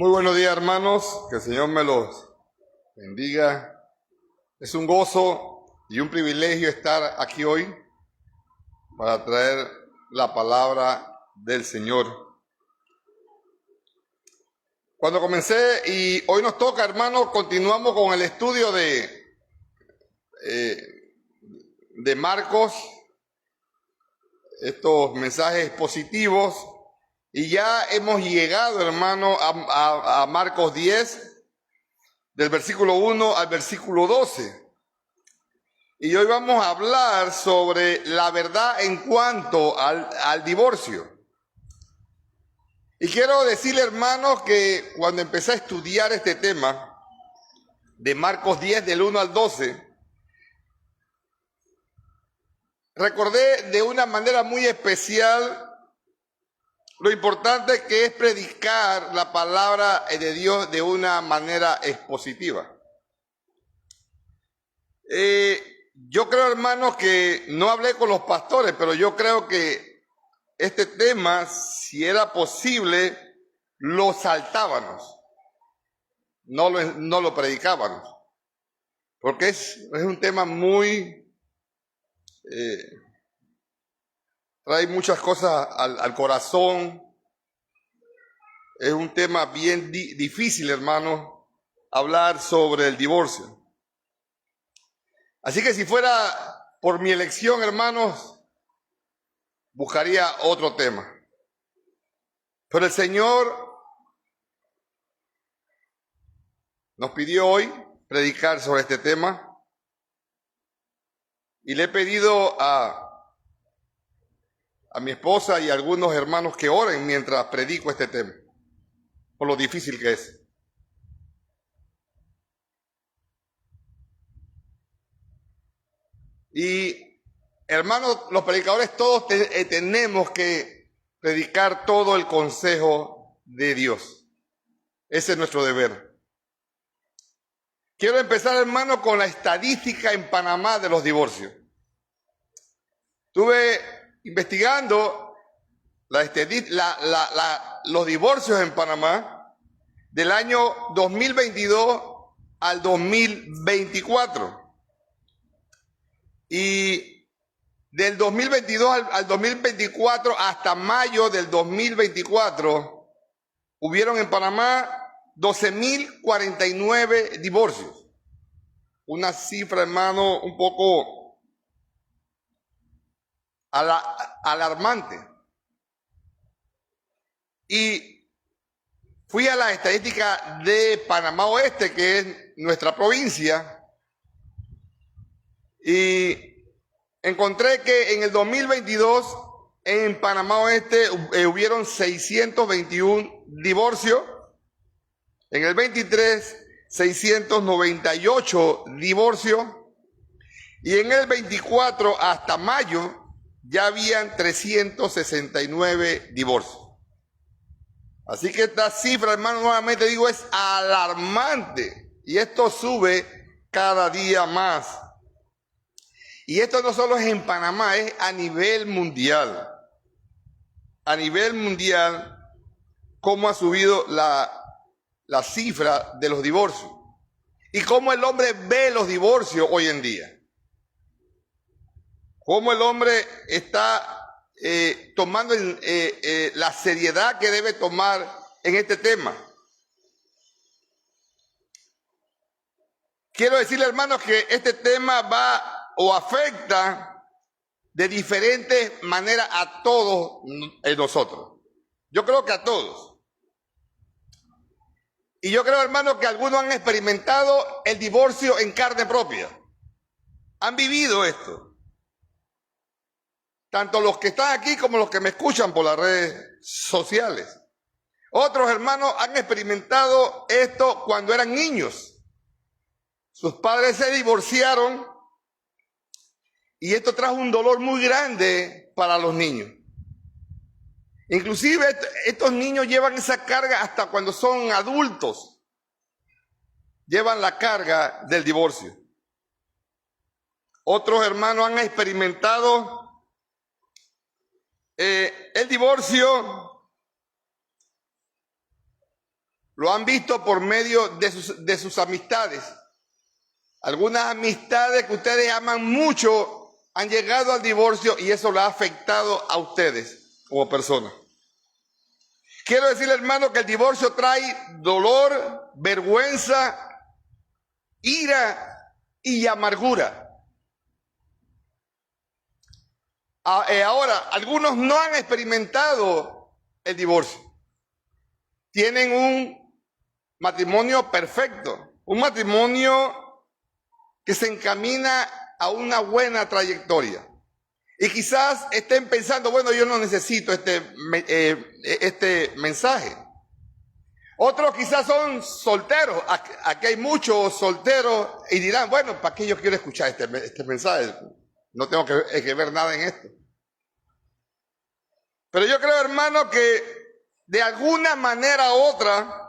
Muy buenos días, hermanos, que el Señor me los bendiga. Es un gozo y un privilegio estar aquí hoy para traer la palabra del Señor. Cuando comencé, y hoy nos toca, hermanos, continuamos con el estudio de Marcos, estos mensajes positivos, y ya hemos llegado, hermano, a Marcos 10, del versículo 1 al versículo 12. Y hoy vamos a hablar sobre la verdad en cuanto al divorcio. Y quiero decirle, hermanos, que cuando empecé a estudiar este tema de Marcos 10, del 1 al 12, recordé de una manera muy especial lo importante que es predicar la palabra de Dios de una manera expositiva. Yo creo, hermanos, que no hablé con los pastores, pero yo creo que este tema, si era posible, lo saltábamos, no lo predicábamos, porque es un tema muy, trae muchas cosas al corazón. Es un tema bien difícil, hermano, hablar sobre el divorcio. Así que si fuera por mi elección, hermanos, buscaría otro tema. Pero el Señor nos pidió hoy predicar sobre este tema, y le he pedido a mi esposa y a algunos hermanos que oren mientras predico este tema, por lo difícil que es. Y, hermanos, los predicadores todos tenemos que predicar todo el consejo de Dios. Ese es nuestro deber. Quiero empezar, hermano, con la estadística en Panamá de los divorcios. Estuve investigando los divorcios en Panamá del año 2022 al 2024. Y del 2022 al 2024 hasta mayo del 2024 hubieron en Panamá 12.049 divorcios. Una cifra, hermano, un poco alarmante. Y fui a la estadística de Panamá Oeste, que es nuestra provincia, y encontré que en el 2022 en Panamá Oeste hubieron 621 divorcios. En el 23, 698 divorcios. Y en el 24 hasta mayo ya habían 369 divorcios. Así que esta cifra, hermano, nuevamente digo, es alarmante. Y esto sube cada día más. Y esto no solo es en Panamá, es a nivel mundial. A nivel mundial, cómo ha subido la cifra de los divorcios. Y cómo el hombre ve los divorcios hoy en día. Cómo el hombre está tomando la seriedad que debe tomar en este tema. Quiero decirle, hermanos, que este tema va o afecta de diferentes maneras a todos nosotros. Yo creo que a todos. Y yo creo, hermanos, que algunos han experimentado el divorcio en carne propia. Han vivido esto. Tanto los que están aquí como los que me escuchan por las redes sociales. Otros hermanos han experimentado esto cuando eran niños. Sus padres se divorciaron y esto trajo un dolor muy grande para los niños. Inclusive estos niños llevan esa carga hasta cuando son adultos. Llevan la carga del divorcio. Otros hermanos han experimentado el divorcio lo han visto por medio de sus amistades. Algunas amistades que ustedes aman mucho han llegado al divorcio y eso lo ha afectado a ustedes como personas. Quiero decirle, hermano, que el divorcio trae dolor, vergüenza, ira y amargura. Ahora, algunos no han experimentado el divorcio. Tienen un matrimonio perfecto, un matrimonio que se encamina a una buena trayectoria. Y quizás estén pensando, bueno, yo no necesito este mensaje. Otros quizás son solteros. Aquí hay muchos solteros y dirán, bueno, ¿para qué yo quiero escuchar este mensaje? No tengo que ver nada en esto. Pero yo creo, hermano, que de alguna manera u otra,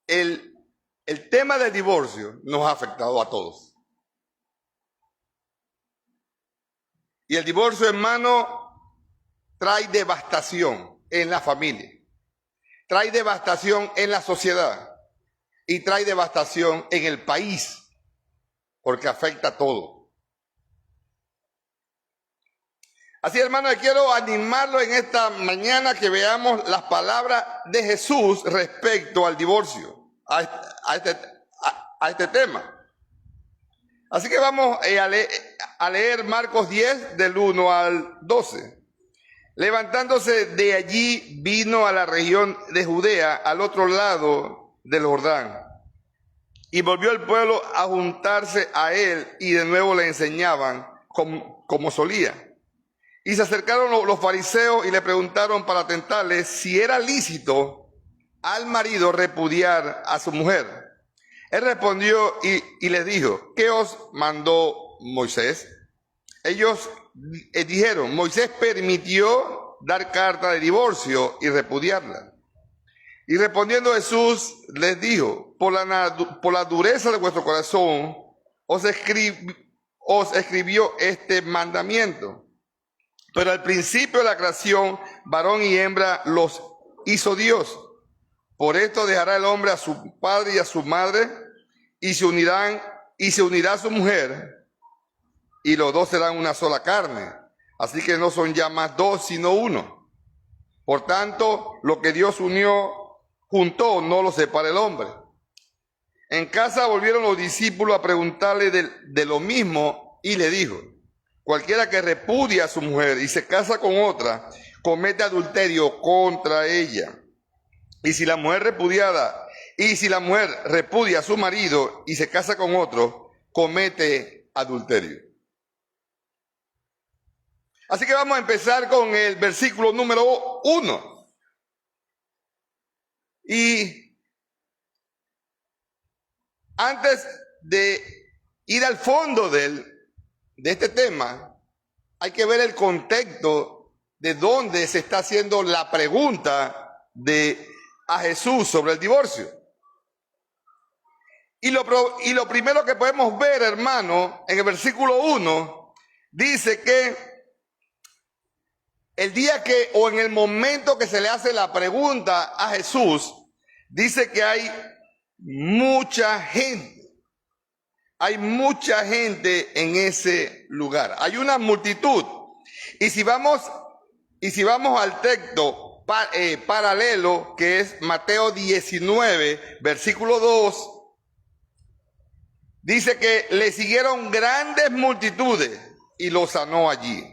el tema del divorcio nos ha afectado a todos. Y el divorcio, hermano, trae devastación en la familia, trae devastación en la sociedad y trae devastación en el país, porque afecta a todo. Así, hermano, quiero animarlo en esta mañana que veamos las palabras de Jesús respecto al divorcio, a este tema. Así que vamos a leer Marcos 10 del 1 al 12. Levantándose de allí vino a la región de Judea, al otro lado del Jordán. Y volvió el pueblo a juntarse a él y de nuevo le enseñaban como solía. Y se acercaron los fariseos y le preguntaron para tentarle si era lícito al marido repudiar a su mujer. Él respondió y les dijo, ¿qué os mandó Moisés? Ellos dijeron, Moisés permitió dar carta de divorcio y repudiarla. Y respondiendo Jesús les dijo, por la dureza de vuestro corazón os escribió este mandamiento. Pero al principio de la creación, varón y hembra los hizo Dios. Por esto dejará el hombre a su padre y a su madre, y se unirá a su mujer, y los dos serán una sola carne. Así que no son ya más dos, sino uno. Por tanto, lo que Dios juntó, no lo separa el hombre. En casa volvieron los discípulos a preguntarle de lo mismo, y le dijo, cualquiera que repudia a su mujer y se casa con otra, comete adulterio contra ella. Y si la mujer repudia a su marido y se casa con otro, comete adulterio. Así que vamos a empezar con el versículo número 1. Y antes de ir al fondo de este tema, hay que ver el contexto de dónde se está haciendo la pregunta a Jesús sobre el divorcio. Y lo primero que podemos ver, hermano, en el versículo 1, dice que el día que, o en el momento que se le hace la pregunta a Jesús, dice que hay mucha gente. Hay mucha gente en ese lugar. Hay una multitud. Y si vamos al texto paralelo, que es Mateo 19, versículo 2, dice que le siguieron grandes multitudes y lo sanó allí.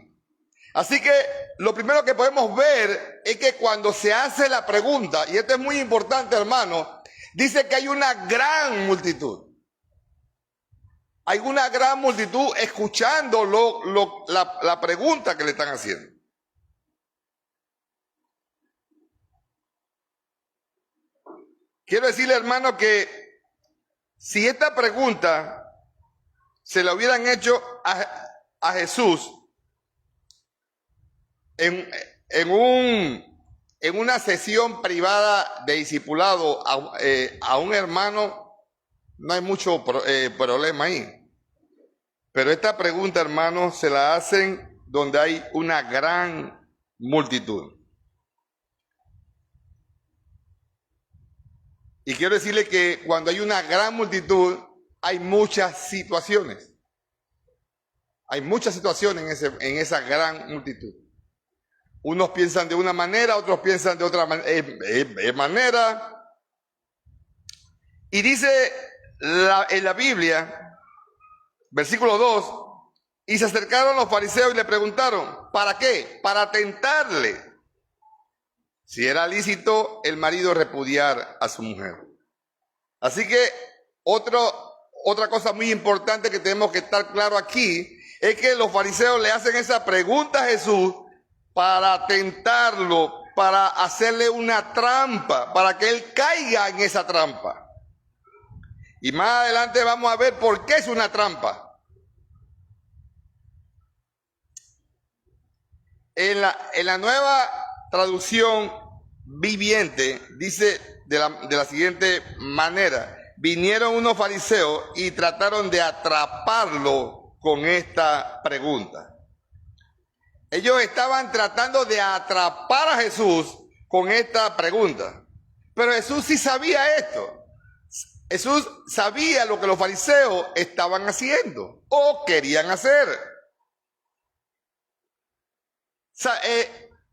Así que lo primero que podemos ver es que cuando se hace la pregunta, y esto es muy importante, hermano, dice que hay una gran multitud. Hay una gran multitud escuchando la pregunta que le están haciendo. Quiero decirle, hermano, que si esta pregunta se la hubieran hecho a Jesús en una sesión privada de discipulado a un hermano, no hay mucho problema ahí. Pero esta pregunta, hermano, se la hacen donde hay una gran multitud. Y quiero decirle que cuando hay una gran multitud, hay muchas situaciones. Hay muchas situaciones en esa gran multitud. Unos piensan de una manera, otros piensan de otra manera. Y dice en la Biblia, versículo 2, y se acercaron los fariseos y le preguntaron, ¿para qué? Para tentarle, si era lícito el marido repudiar a su mujer. Así que otra cosa muy importante que tenemos que estar claro aquí es que los fariseos le hacen esa pregunta a Jesús para tentarlo, para hacerle una trampa, para que él caiga en esa trampa. Y más adelante vamos a ver por qué es una trampa. En la nueva traducción viviente dice de la siguiente manera: vinieron unos fariseos y trataron de atraparlo con esta pregunta. Ellos estaban tratando de atrapar a Jesús con esta pregunta. Pero Jesús sí sabía esto. Jesús sabía lo que los fariseos estaban haciendo o querían hacer.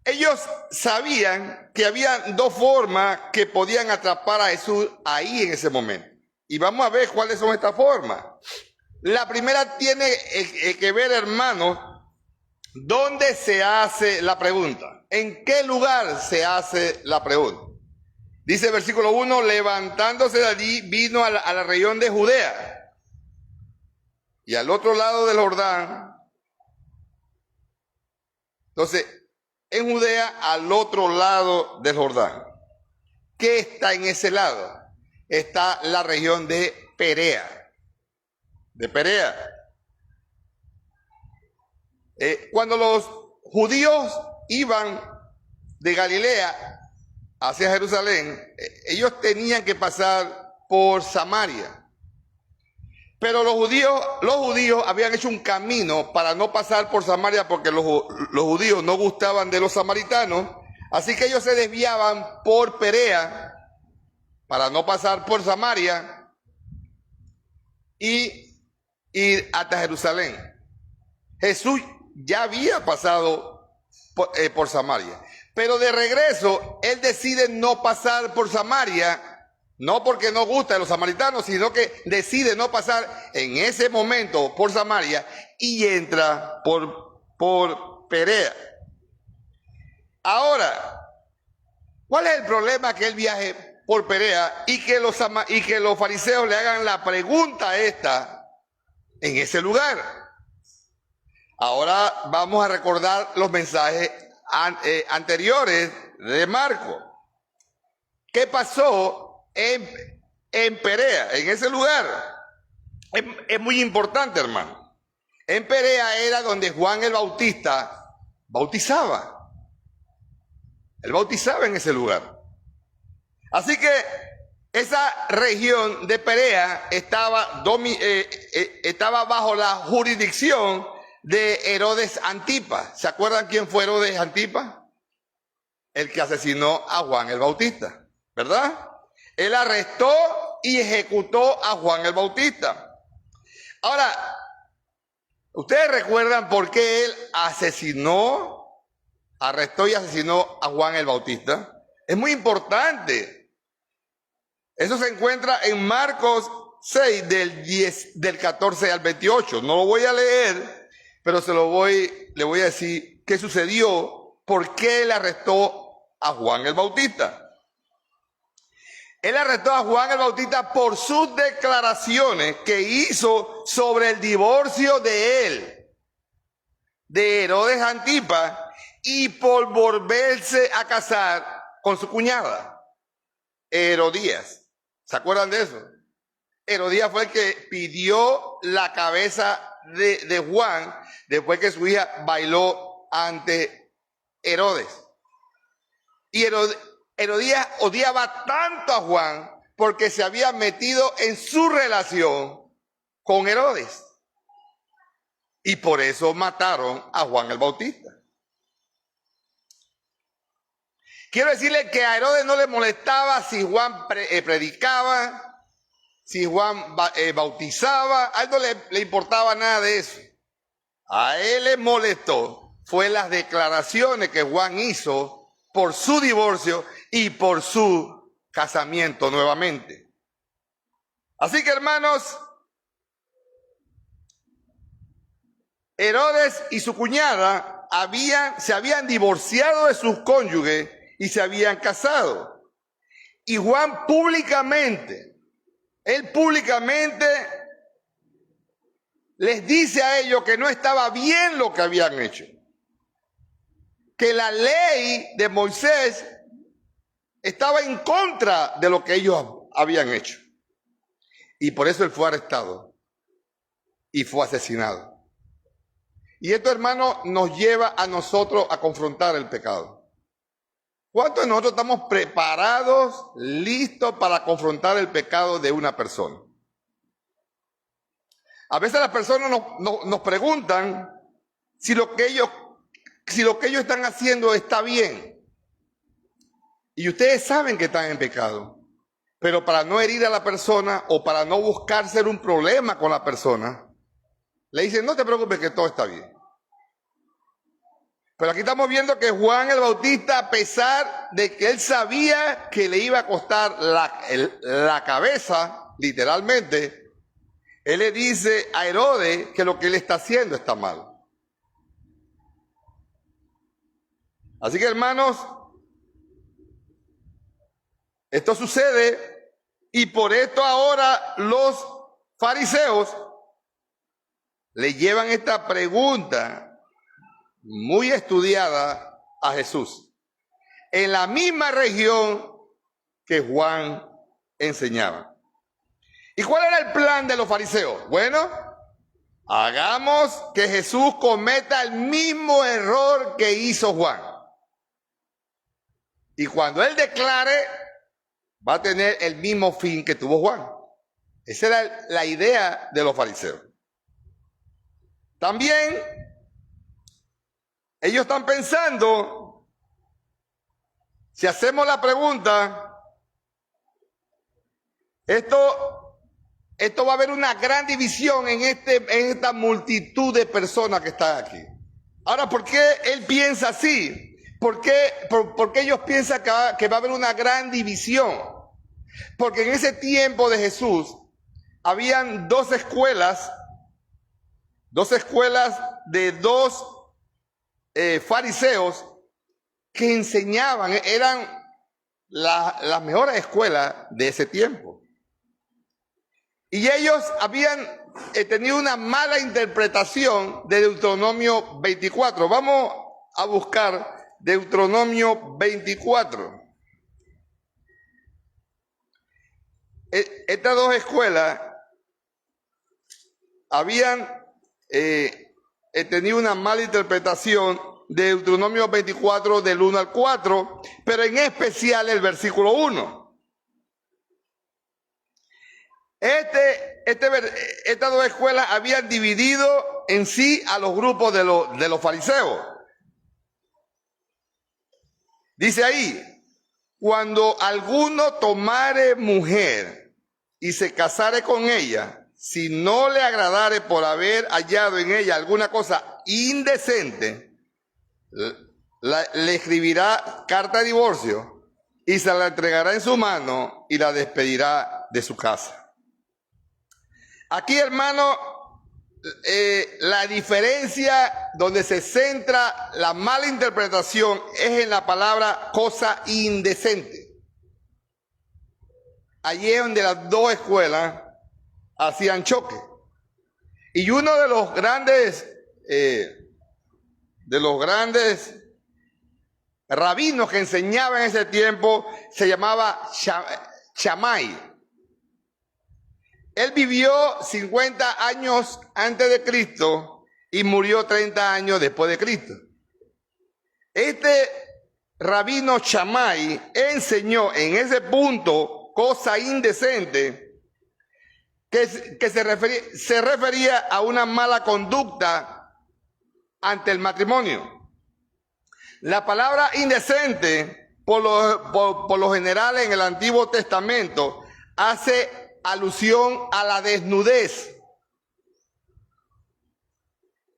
Ellos sabían que había dos formas que podían atrapar a Jesús ahí en ese momento. Y vamos a ver cuáles son estas formas. La primera tiene que ver, hermanos, ¿dónde se hace la pregunta? ¿En qué lugar se hace la pregunta? Dice el versículo 1, levantándose de allí, vino a la región de Judea. Y al otro lado del Jordán. Entonces, en Judea, al otro lado del Jordán. ¿Qué está en ese lado? Está la región de Perea. De Perea. Cuando los judíos iban de Galilea hacia Jerusalén, ellos tenían que pasar por Samaria. Pero los judíos habían hecho un camino para no pasar por Samaria porque los judíos no gustaban de los samaritanos. Así que ellos se desviaban por Perea para no pasar por Samaria y ir hasta Jerusalén. Jesús ya había pasado por Samaria. Pero de regreso, él decide no pasar por Samaria. No porque no gusta de los samaritanos, sino que decide no pasar en ese momento por Samaria y entra por Perea. Ahora, ¿cuál es el problema que él viaje por Perea y que los fariseos le hagan la pregunta esta en ese lugar? Ahora vamos a recordar los mensajes anteriores de Marco. ¿Qué pasó en Perea, en ese lugar? Es muy importante, hermano. En Perea era donde Juan el Bautista bautizaba. Él bautizaba en ese lugar. Así que esa región de Perea estaba bajo la jurisdicción de Herodes Antipas. ¿Se acuerdan quién fue Herodes Antipas? El que asesinó a Juan el Bautista, ¿verdad? Él arrestó y ejecutó a Juan el Bautista. Ahora, ¿ustedes recuerdan por qué él arrestó y asesinó a Juan el Bautista? Es muy importante. Eso se encuentra en Marcos 6, del 14 al 28. No lo voy a leer, pero le voy a decir qué sucedió, por qué él arrestó a Juan el Bautista. Él arrestó a Juan el Bautista por sus declaraciones que hizo sobre el divorcio de él, de Herodes Antipas, y por volverse a casar con su cuñada, Herodías. ¿Se acuerdan de eso? Herodías fue el que pidió la cabeza de Juan después que su hija bailó ante Herodes. Y Herodías odiaba tanto a Juan porque se había metido en su relación con Herodes. Y por eso mataron a Juan el Bautista. Quiero decirle que a Herodes no le molestaba si Juan predicaba, si Juan bautizaba, a él no le importaba nada de eso. A él le molestó fue las declaraciones que Juan hizo por su divorcio y por su casamiento nuevamente. Así que, hermanos, Herodes y su cuñada se habían divorciado de sus cónyuges y se habían casado. Y Juan públicamente les dice a ellos que no estaba bien lo que habían hecho. Que la ley de Moisés estaba en contra de lo que ellos habían hecho. Y por eso él fue arrestado y fue asesinado. Y esto, hermano, nos lleva a nosotros a confrontar el pecado. ¿Cuántos de nosotros estamos preparados, listos para confrontar el pecado de una persona? A veces las personas nos preguntan si lo que ellos están haciendo está bien. Y ustedes saben que están en pecado. Pero para no herir a la persona o para no buscar ser un problema con la persona, le dicen, no te preocupes que todo está bien. Pero aquí estamos viendo que Juan el Bautista, a pesar de que él sabía que le iba a costar la cabeza, literalmente, él le dice a Herodes que lo que él está haciendo está mal. Así que, hermanos, esto sucede y por esto ahora los fariseos le llevan esta pregunta muy estudiada a Jesús, en la misma región que Juan enseñaba. ¿Y cuál era el plan de los fariseos? Bueno, hagamos que Jesús cometa el mismo error que hizo Juan. Y cuando él declare, va a tener el mismo fin que tuvo Juan. Esa era la idea de los fariseos. También ellos están pensando, si hacemos la pregunta, esto va a haber una gran división en esta multitud de personas que están aquí. Ahora, ¿por qué él piensa así? ¿Por qué ellos piensan que va a haber una gran división? Porque en ese tiempo de Jesús habían dos escuelas de dos fariseos que enseñaban, eran las mejores escuelas de ese tiempo. Y ellos habían tenido una mala interpretación de Deuteronomio 24. Vamos a buscar Deuteronomio 24. Estas dos escuelas habían tenido una mala interpretación de Deuteronomio 24 del 1 al 4, pero en especial el versículo 1. Estas dos escuelas habían dividido en sí a los grupos de los fariseos. Dice ahí, cuando alguno tomare mujer y se casare con ella, si no le agradare por haber hallado en ella alguna cosa indecente, le escribirá carta de divorcio y se la entregará en su mano y la despedirá de su casa. Aquí, hermano, la diferencia donde se centra la mala interpretación es en la palabra cosa indecente. Allí es donde las dos escuelas hacían choque. Y uno de los grandes rabinos que enseñaba en ese tiempo se llamaba Shammai. Él vivió 50 años antes de Cristo y murió 30 años después de Cristo. Este rabino Shammai enseñó en ese punto cosa indecente que se refería a una mala conducta ante el matrimonio. La palabra indecente por lo general en el Antiguo Testamento hace alusión a la desnudez.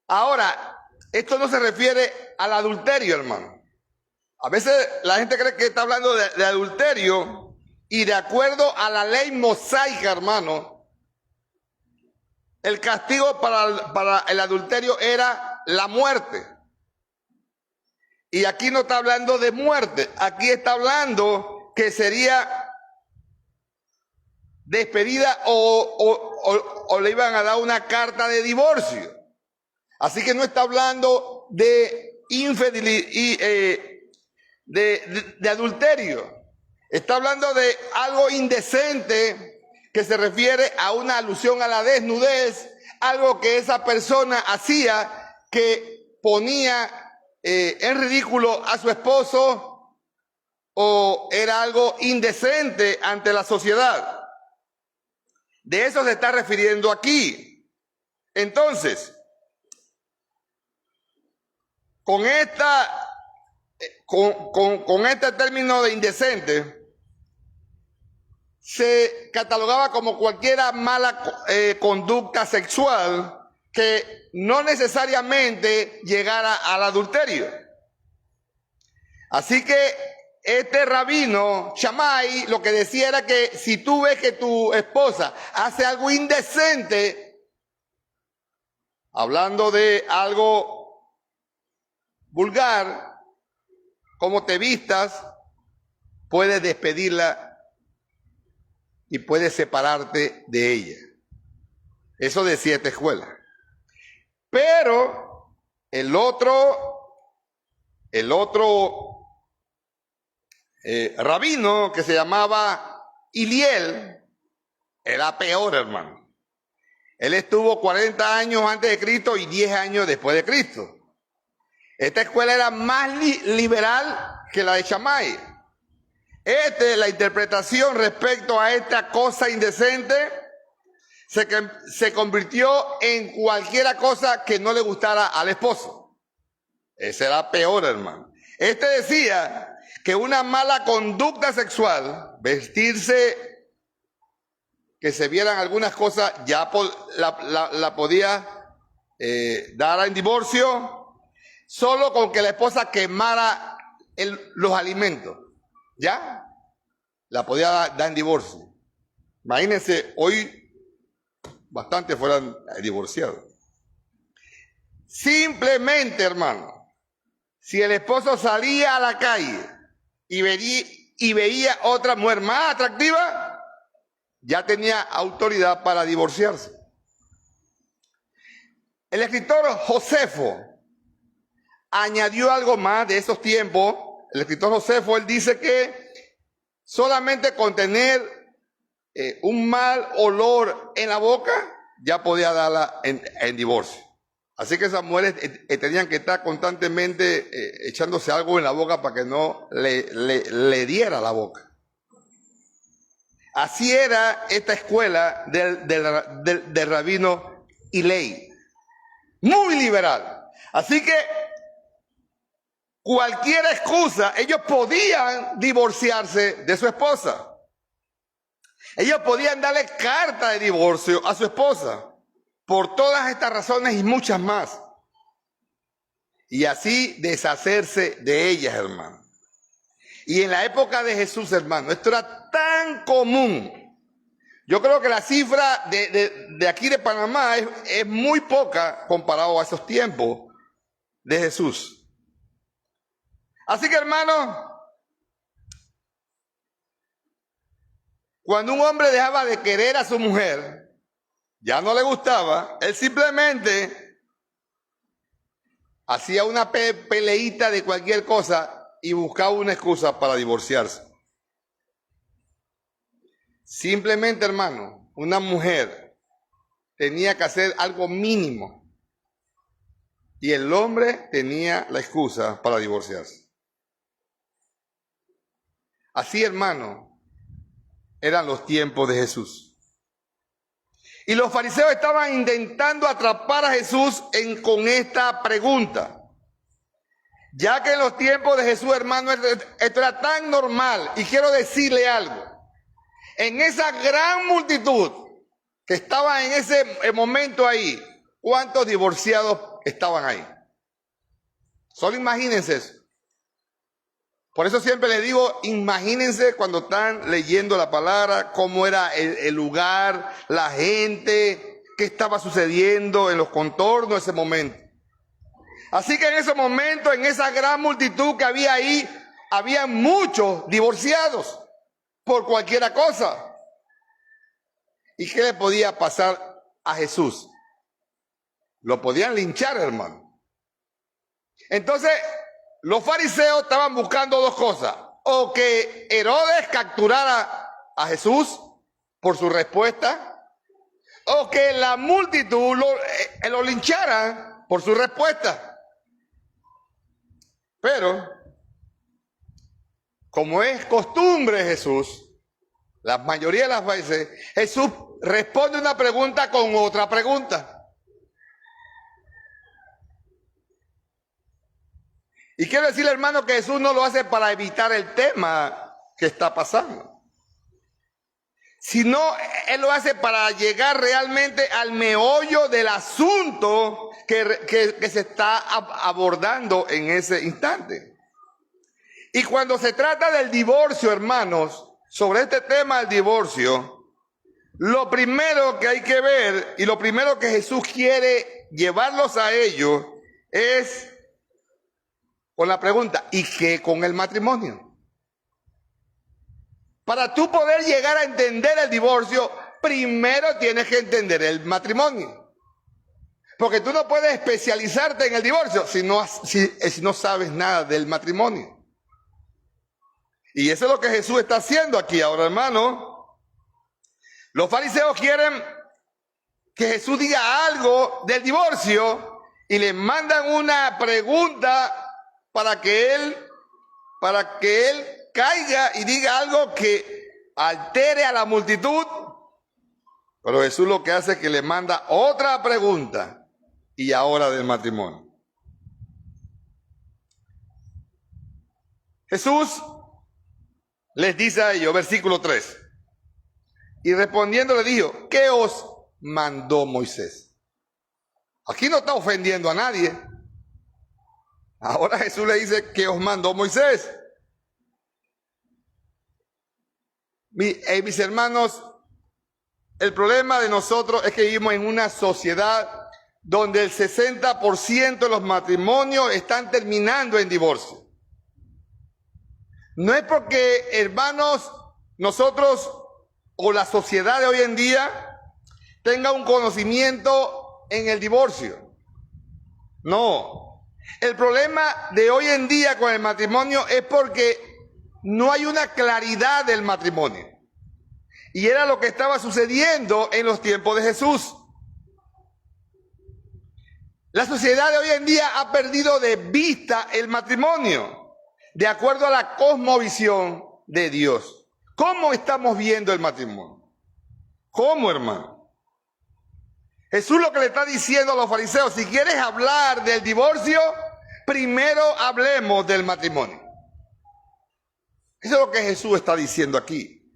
Ahora, esto no se refiere al adulterio, hermano. A veces la gente cree que está hablando de adulterio y de acuerdo a la ley mosaica, hermano, el castigo para el adulterio era la muerte. Y aquí no está hablando de muerte, aquí está hablando que sería despedida o le iban a dar una carta de divorcio. Así que no está hablando de infidelidad, de adulterio. Está hablando de algo indecente que se refiere a una alusión a la desnudez, algo que esa persona hacía que ponía en ridículo a su esposo o era algo indecente ante la sociedad. De eso se está refiriendo aquí. Entonces, con este término de indecente, se catalogaba como cualquier mala conducta sexual que no necesariamente llegara al adulterio. Así que este rabino Shammai lo que decía era que si tú ves que tu esposa hace algo indecente, hablando de algo vulgar, como te vistas, puedes despedirla y puedes separarte de ella. Eso decía esta escuela. Pero el otro rabino que se llamaba Hillel era peor, hermano. Él estuvo 40 años antes de Cristo y 10 años después de Cristo. Esta escuela era más liberal que la de Shammai. La interpretación respecto a esta cosa indecente se convirtió en cualquiera cosa que no le gustara al esposo. Ese era peor, hermano. Decía que una mala conducta sexual, vestirse, que se vieran algunas cosas, ya la podía dar en divorcio, solo con que la esposa quemara los alimentos. ¿Ya? La podía dar en divorcio. Imagínense, hoy bastantes fueran divorciados. Simplemente, hermano, si el esposo salía a la calle y veía otra mujer más atractiva, ya tenía autoridad para divorciarse. El escritor Josefo añadió algo más de esos tiempos. El escritor Josefo, él dice que solamente con tener un mal olor en la boca ya podía darla en divorcio. Así que esas mujeres tenían que estar constantemente echándose algo en la boca para que no le diera la boca. Así era esta escuela del rabino Hillel, muy liberal. Así que cualquier excusa, ellos podían divorciarse de su esposa. Ellos podían darle carta de divorcio a su esposa por todas estas razones y muchas más. Y así deshacerse de ellas, hermano. Y en la época de Jesús, hermano, esto era tan común. Yo creo que la cifra de aquí de Panamá es muy poca comparado a esos tiempos de Jesús. Así que, hermano, cuando un hombre dejaba de querer a su mujer, ya no le gustaba, él simplemente hacía una peleita de cualquier cosa y buscaba una excusa para divorciarse. Simplemente, hermano, una mujer tenía que hacer algo mínimo y el hombre tenía la excusa para divorciarse. Así, hermano, eran los tiempos de Jesús. Y los fariseos estaban intentando atrapar a Jesús con esta pregunta. Ya que en los tiempos de Jesús, hermano, esto era tan normal. Y quiero decirle algo. En esa gran multitud que estaba en ese momento ahí, ¿cuántos divorciados estaban ahí? Solo imagínense eso. Por eso siempre les digo, imagínense cuando están leyendo la palabra, cómo era el lugar, la gente, qué estaba sucediendo en los contornos de ese momento. Así que en ese momento, en esa gran multitud que había ahí, había muchos divorciados por cualquier cosa. ¿Y qué le podía pasar a Jesús? Lo podían linchar, hermano. Entonces, los fariseos estaban buscando dos cosas. O que Herodes capturara a Jesús por su respuesta, o que la multitud lo linchara por su respuesta. Pero, como es costumbre de Jesús, la mayoría de las veces, Jesús responde una pregunta con otra pregunta. Y quiero decirle, hermano, que Jesús no lo hace para evitar el tema que está pasando, sino Él lo hace para llegar realmente al meollo del asunto que se está abordando en ese instante. Y cuando se trata del divorcio, hermanos, sobre este tema del divorcio, lo primero que hay que ver y lo primero que Jesús quiere llevarlos a ellos es con la pregunta, ¿y qué con el matrimonio? Para tú poder llegar a entender el divorcio, primero tienes que entender el matrimonio. Porque tú no puedes especializarte en el divorcio si no sabes nada del matrimonio. Y eso es lo que Jesús está haciendo aquí ahora, hermano. Los fariseos quieren que Jesús diga algo del divorcio y le mandan una pregunta para que él caiga y diga algo que altere a la multitud. Pero Jesús lo que hace es que le manda otra pregunta. Y ahora del matrimonio. Jesús les dice a ellos, versículo 3. Y respondiendo le dijo, ¿qué os mandó Moisés? Aquí no está ofendiendo a nadie. Ahora Jesús le dice, ¿qué os mandó Moisés? Mis hermanos, el problema de nosotros es que vivimos en una sociedad donde el 60% de los matrimonios están terminando en divorcio. No es porque, hermanos, nosotros o la sociedad de hoy en día tenga un conocimiento en el divorcio. No. El problema de hoy en día con el matrimonio es porque no hay una claridad del matrimonio. Y era lo que estaba sucediendo en los tiempos de Jesús. La sociedad de hoy en día ha perdido de vista el matrimonio, de acuerdo a la cosmovisión de Dios. ¿Cómo estamos viendo el matrimonio? ¿Cómo, hermano? Jesús lo que le está diciendo a los fariseos, si quieres hablar del divorcio, primero hablemos del matrimonio. Eso es lo que Jesús está diciendo aquí.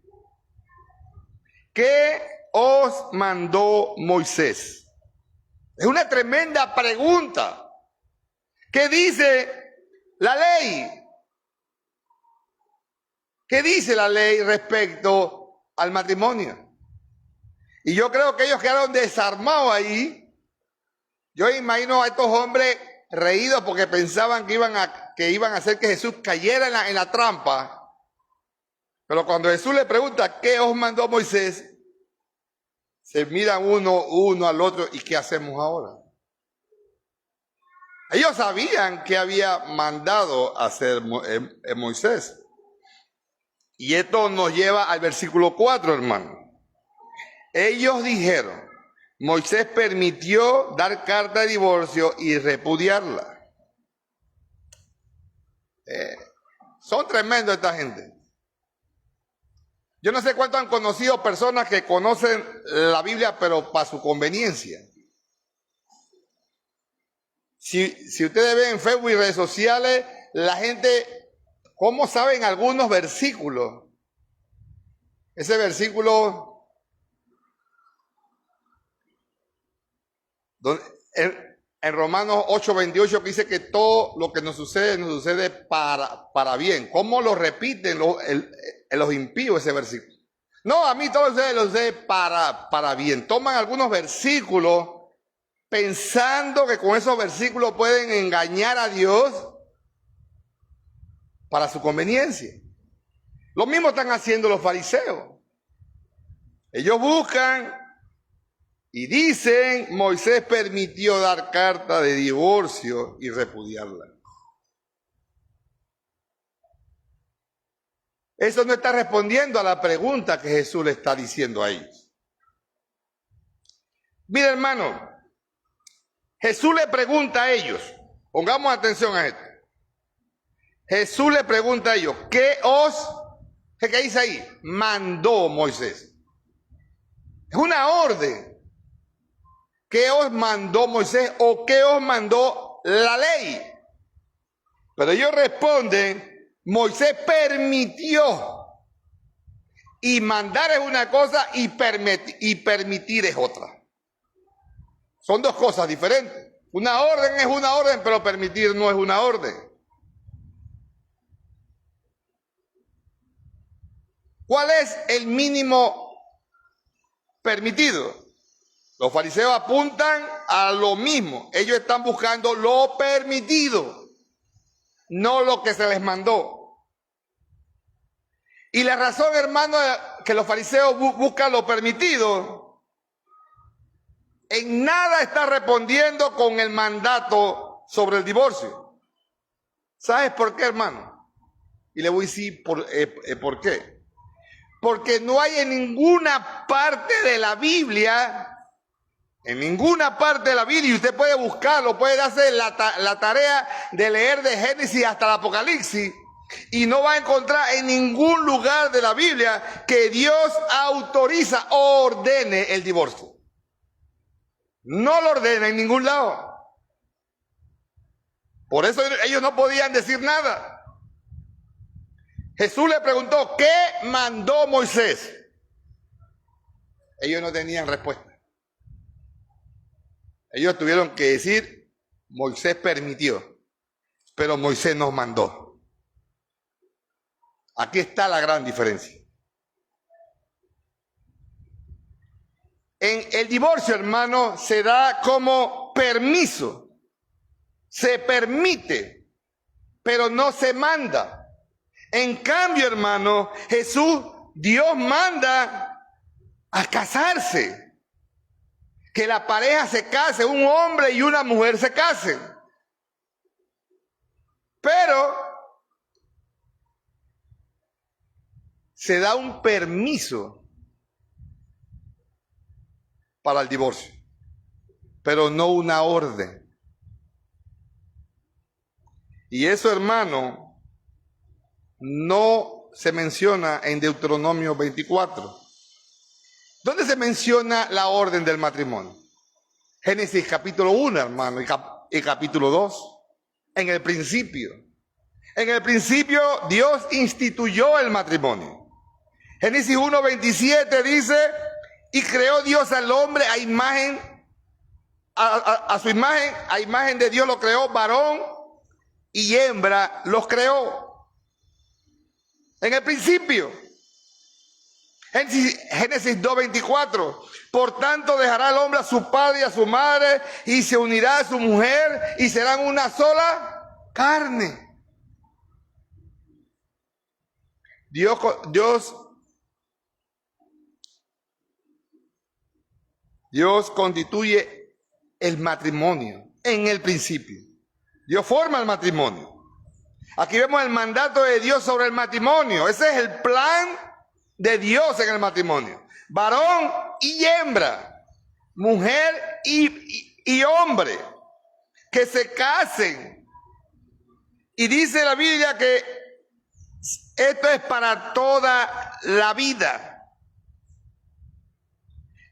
¿Qué os mandó Moisés? Es una tremenda pregunta. ¿Qué dice la ley? ¿Qué dice la ley respecto al matrimonio? Y yo creo que ellos quedaron desarmados ahí. Yo imagino a estos hombres reídos porque pensaban que iban a hacer que Jesús cayera en la trampa. Pero cuando Jesús le pregunta, ¿qué os mandó Moisés? Se miran uno al otro, ¿y qué hacemos ahora? Ellos sabían que había mandado hacer Moisés. Y esto nos lleva al versículo 4, hermano. Ellos dijeron, Moisés permitió dar carta de divorcio y repudiarla. Son tremendos esta gente. Yo no sé cuánto han conocido personas que conocen la Biblia, pero para su conveniencia. Si ustedes ven en Facebook y redes sociales, la gente, ¿cómo saben algunos versículos? Ese versículo, en Romanos 8:28, que dice que todo lo que nos sucede para bien. ¿Cómo lo repiten los impíos ese versículo? No, a mí todo lo sucede para bien. Toman algunos versículos pensando que con esos versículos pueden engañar a Dios para su conveniencia. Lo mismo están haciendo los fariseos. Ellos buscan y dicen, Moisés permitió dar carta de divorcio y repudiarla. Eso no está respondiendo a la pregunta que Jesús le está diciendo a ellos. Mira, hermano, Jesús le pregunta a ellos, pongamos atención a esto. Jesús le pregunta a ellos, ¿qué dice ahí? Mandó Moisés. Es una orden. ¿Qué os mandó Moisés o qué os mandó la ley? Pero ellos responden, Moisés permitió. Y mandar es una cosa y permitir es otra. Son dos cosas diferentes. Una orden es una orden, pero permitir no es una orden. ¿Cuál es el mínimo permitido? Los fariseos apuntan a lo mismo. Ellos están buscando lo permitido, no lo que se les mandó. Y la razón, hermano, que los fariseos buscan lo permitido, en nada está respondiendo con el mandato sobre el divorcio. ¿Sabes por qué, hermano? Y le voy a decir por qué. Porque no hay en ninguna parte de la Biblia, y usted puede buscarlo, puede hacer la tarea de leer de Génesis hasta el Apocalipsis, y no va a encontrar en ningún lugar de la Biblia que Dios autoriza o ordene el divorcio. No lo ordena en ningún lado. Por eso ellos no podían decir nada. Jesús le preguntó, ¿qué mandó Moisés? Ellos no tenían respuesta. Ellos tuvieron que decir, Moisés permitió, pero Moisés nos mandó. Aquí está la gran diferencia. En el divorcio, hermano, se da como permiso. Se permite, pero no se manda. En cambio, hermano, Dios manda a casarse. Que la pareja se case, un hombre y una mujer se casen. Pero se da un permiso para el divorcio, pero no una orden. Y eso, hermano, no se menciona en Deuteronomio 24. ¿Dónde se menciona la orden del matrimonio? Génesis capítulo 1, hermano, y capítulo 2. En el principio. En el principio Dios instituyó el matrimonio. Génesis 1:27 dice, y creó Dios al hombre a imagen, a su imagen, a imagen de Dios lo creó, varón y hembra los creó. En el principio. Génesis 2:24. Por tanto dejará el hombre a su padre y a su madre y se unirá a su mujer y serán una sola carne. Dios constituye el matrimonio en el principio. Dios forma el matrimonio. Aquí vemos el mandato de Dios sobre el matrimonio. Ese es el plan de Dios en el matrimonio. Varón y hembra, mujer y hombre, que se casen. Y dice la Biblia que esto es para toda la vida.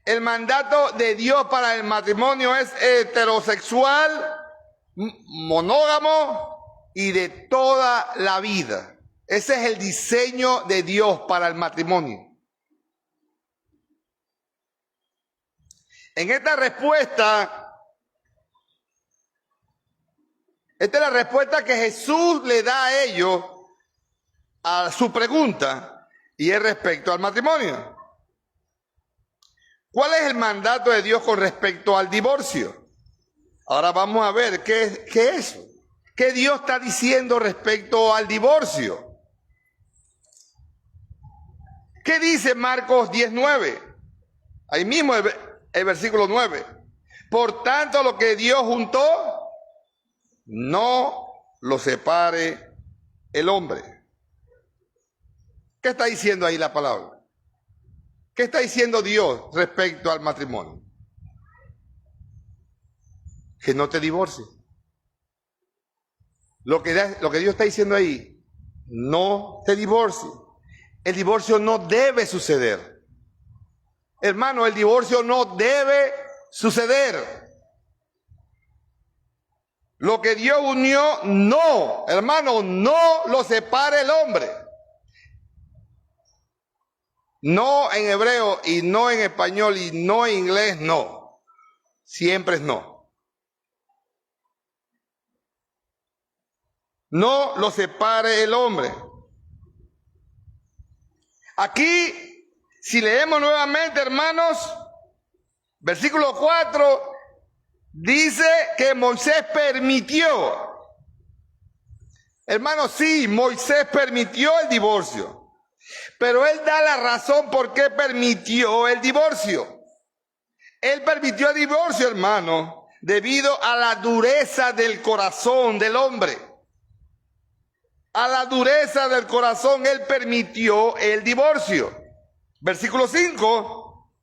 El mandato de Dios para el matrimonio es heterosexual monógamo y de toda la vida. Ese es el diseño de Dios para el matrimonio. En esta respuesta, esta es la respuesta que Jesús le da a ellos a su pregunta, y es respecto al matrimonio. ¿Cuál es el mandato de Dios con respecto al divorcio? Ahora vamos a ver qué es eso. ¿Qué Dios está diciendo respecto al divorcio? ¿Qué dice Marcos 10:9? Ahí mismo el versículo 9. Por tanto, lo que Dios juntó, no lo separe el hombre. ¿Qué está diciendo ahí la palabra? ¿Qué está diciendo Dios respecto al matrimonio? Que no te divorcies. Lo que Dios está diciendo ahí, no te divorcies. El divorcio no debe suceder. Hermano, el divorcio no debe suceder. Lo que Dios unió, no, hermano, no lo separe el hombre. No en hebreo y no en español y no en inglés, no. Siempre es no. No lo separe el hombre. Aquí, si leemos nuevamente, hermanos, versículo 4, dice que Moisés permitió. Hermanos, sí, Moisés permitió el divorcio. Pero él da la razón por qué permitió el divorcio. Él permitió el divorcio, hermano, debido a la dureza del corazón del hombre. A la dureza del corazón él permitió el divorcio. Versículo 5.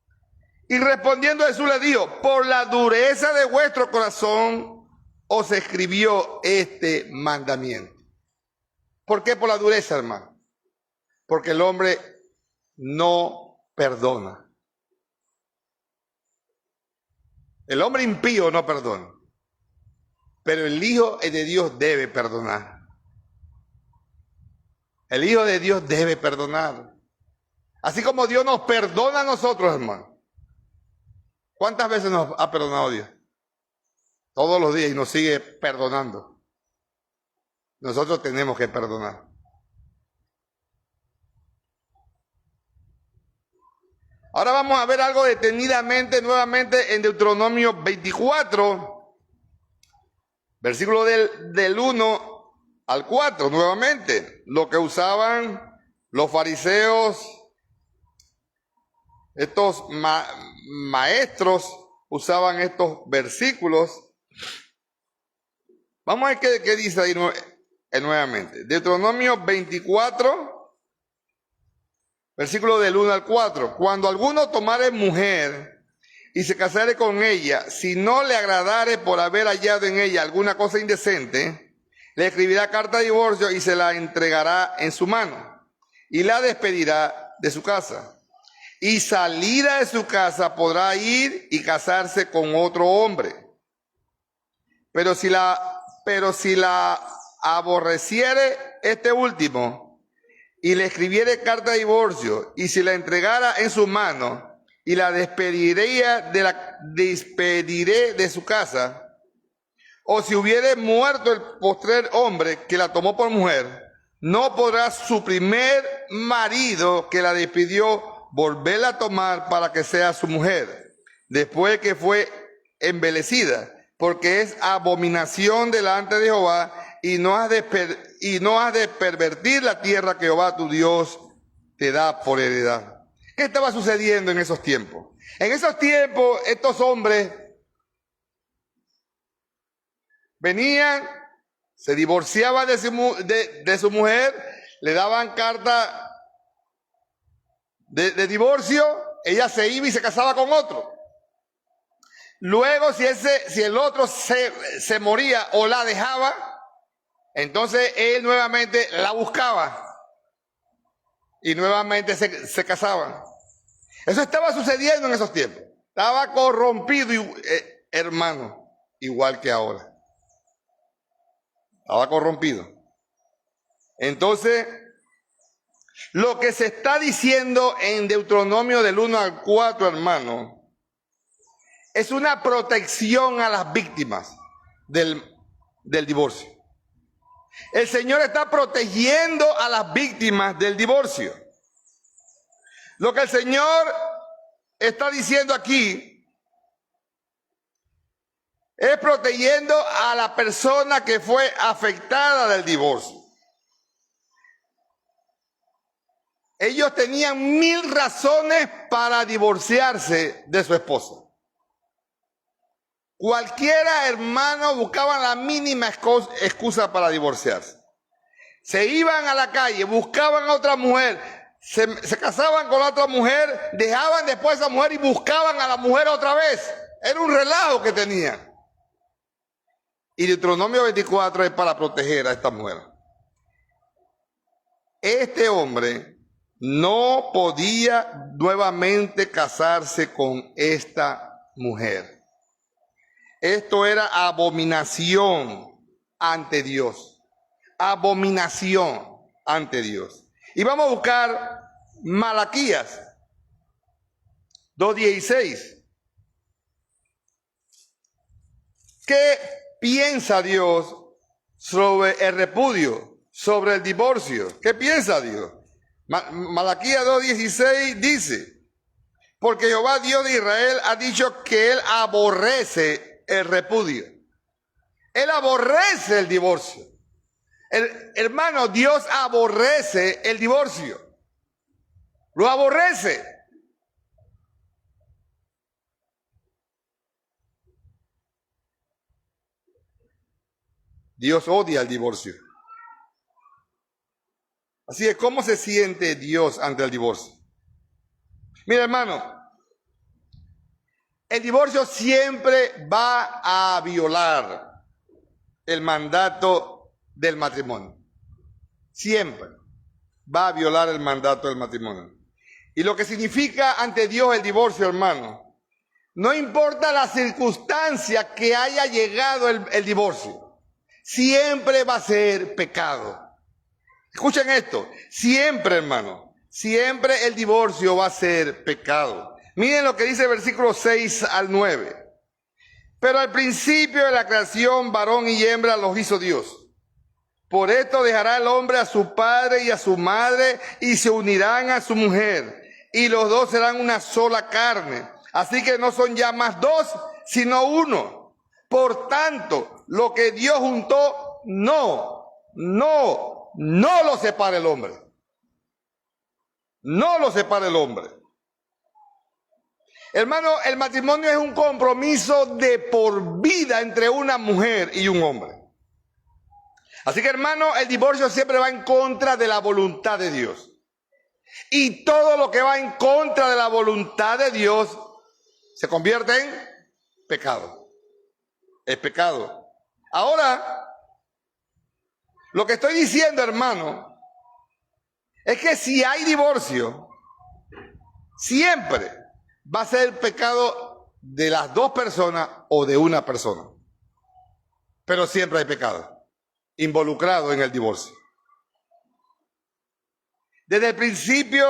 Y respondiendo Jesús le dijo, por la dureza de vuestro corazón os escribió este mandamiento. ¿Por qué por la dureza, hermano? Porque el hombre no perdona. El hombre impío no perdona. Pero el Hijo de Dios debe perdonar. El Hijo de Dios debe perdonar. Así como Dios nos perdona a nosotros, hermano. ¿Cuántas veces nos ha perdonado Dios? Todos los días, y nos sigue perdonando. Nosotros tenemos que perdonar. Ahora vamos a ver algo detenidamente nuevamente en Deuteronomio 24, versículo del 1 al 4, nuevamente. Lo que usaban los fariseos, estos maestros usaban estos versículos. Vamos a ver qué dice ahí nuevamente. Deuteronomio 24. Versículo del 1 al 4. Cuando alguno tomare mujer y se casare con ella, si no le agradare por haber hallado en ella alguna cosa indecente, le escribirá carta de divorcio y se la entregará en su mano y la despedirá de su casa. Y salida de su casa podrá ir y casarse con otro hombre. Pero si la aborreciere este último, y le escribiere carta de divorcio, y si la entregara en su mano, y la despediré de su casa, o si hubiere muerto el postrer hombre que la tomó por mujer, no podrá su primer marido que la despidió volverla a tomar para que sea su mujer, después que fue envilecida, porque es abominación delante de Jehová, y no has de pervertir la tierra que Jehová tu Dios te da por heredad. ¿Qué estaba sucediendo en esos tiempos? En esos tiempos estos hombres venían, se divorciaban de su mujer, le daban carta de divorcio, ella se iba y se casaba con otro. Luego si el otro se moría o la dejaba, entonces él nuevamente la buscaba y nuevamente se casaban. Eso estaba sucediendo en esos tiempos. Estaba corrompido, hermano, igual que ahora. Estaba corrompido. Entonces, lo que se está diciendo en Deuteronomio del 1 al 4, hermano, es una protección a las víctimas del divorcio. El Señor está protegiendo a las víctimas del divorcio. Lo que el Señor está diciendo aquí es protegiendo a la persona que fue afectada del divorcio. Ellos tenían 1000 razones para divorciarse de su esposa. Cualquiera, hermano, buscaban la mínima excusa para divorciarse. Se iban a la calle, buscaban a otra mujer, se casaban con la otra mujer, dejaban después a esa mujer y buscaban a la mujer otra vez. Era un relajo que tenían. Y Deuteronomio 24 es para proteger a esta mujer. Este hombre no podía nuevamente casarse con esta mujer. Esto era abominación ante Dios. Abominación ante Dios. Y vamos a buscar Malaquías 2:16. ¿Qué piensa Dios sobre el repudio, sobre el divorcio? ¿Qué piensa Dios? Malaquías 2:16 dice: porque Jehová Dios de Israel ha dicho que Él aborrece el repudio. Él aborrece el divorcio. Hermano, Dios aborrece el divorcio. Lo aborrece. Dios odia el divorcio. Así es, ¿cómo se siente Dios ante el divorcio? Mira, hermano, el divorcio siempre va a violar el mandato del matrimonio. Siempre va a violar el mandato del matrimonio. Y lo que significa ante Dios el divorcio, hermano, no importa la circunstancia que haya llegado el divorcio, siempre va a ser pecado. Escuchen esto, siempre, hermano, siempre el divorcio va a ser pecado. Miren lo que dice el versículo 6 al 9. Pero al principio de la creación, varón y hembra los hizo Dios. Por esto dejará el hombre a su padre y a su madre y se unirán a su mujer. Y los dos serán una sola carne. Así que no son ya más dos, sino uno. Por tanto, lo que Dios juntó, no lo separa el hombre. No lo separa el hombre. Hermano, el matrimonio es un compromiso de por vida entre una mujer y un hombre. Así que, hermano, el divorcio siempre va en contra de la voluntad de Dios. Y todo lo que va en contra de la voluntad de Dios se convierte en pecado. Es pecado. Ahora, lo que estoy diciendo, hermano, es que si hay divorcio, siempre va a ser el pecado de las dos personas o de una persona. Pero siempre hay pecado involucrado en el divorcio. Desde el principio,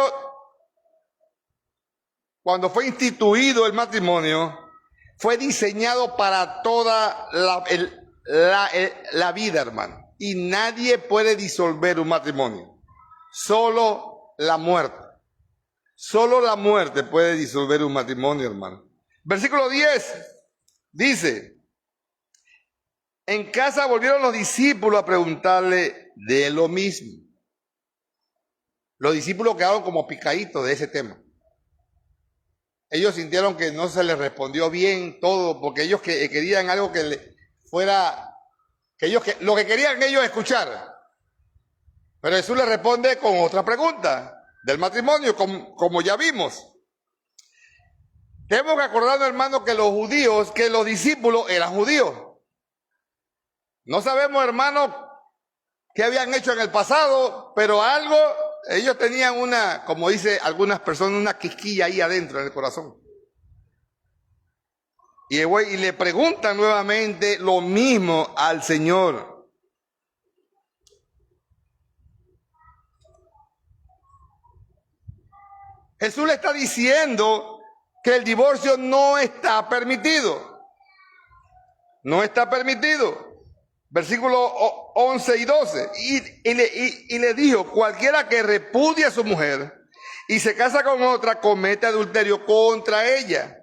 cuando fue instituido el matrimonio, fue diseñado para toda la vida, hermano. Y nadie puede disolver un matrimonio. Solo la muerte. Solo la muerte puede disolver un matrimonio, hermano. Versículo 10 dice: en casa volvieron los discípulos a preguntarle de lo mismo. Los discípulos quedaron como picaditos de ese tema. Ellos sintieron que no se les respondió bien todo, porque ellos querían algo que fuera, lo que querían ellos escuchar. Pero Jesús les responde con otra pregunta del matrimonio, como ya vimos. Tenemos que acordarnos, hermano, que los discípulos eran judíos. No sabemos, hermano, qué habían hecho en el pasado, pero algo, ellos tenían como dice algunas personas, una quisquilla ahí adentro en el corazón. Y le preguntan nuevamente lo mismo al Señor. Jesús le está diciendo que el divorcio no está permitido. No está permitido. Versículos 11 y 12. Y le dijo, cualquiera que repudie a su mujer y se casa con otra, comete adulterio contra ella.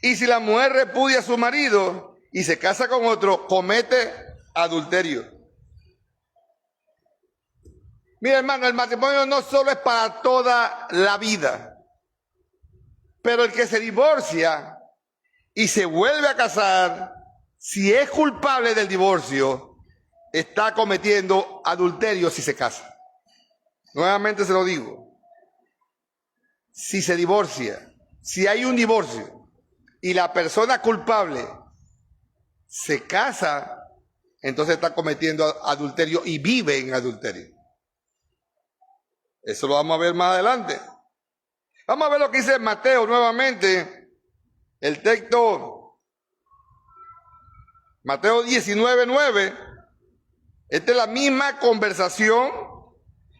Y si la mujer repudia a su marido y se casa con otro, comete adulterio. Mira, hermano, el matrimonio no solo es para toda la vida, pero el que se divorcia y se vuelve a casar, si es culpable del divorcio, está cometiendo adulterio si se casa. Nuevamente se lo digo. Si se divorcia, si hay un divorcio y la persona culpable se casa, entonces está cometiendo adulterio y vive en adulterio. Eso lo vamos a ver más adelante. Vamos a ver lo que dice Mateo nuevamente. El texto, Mateo 19:9. Esta es la misma conversación,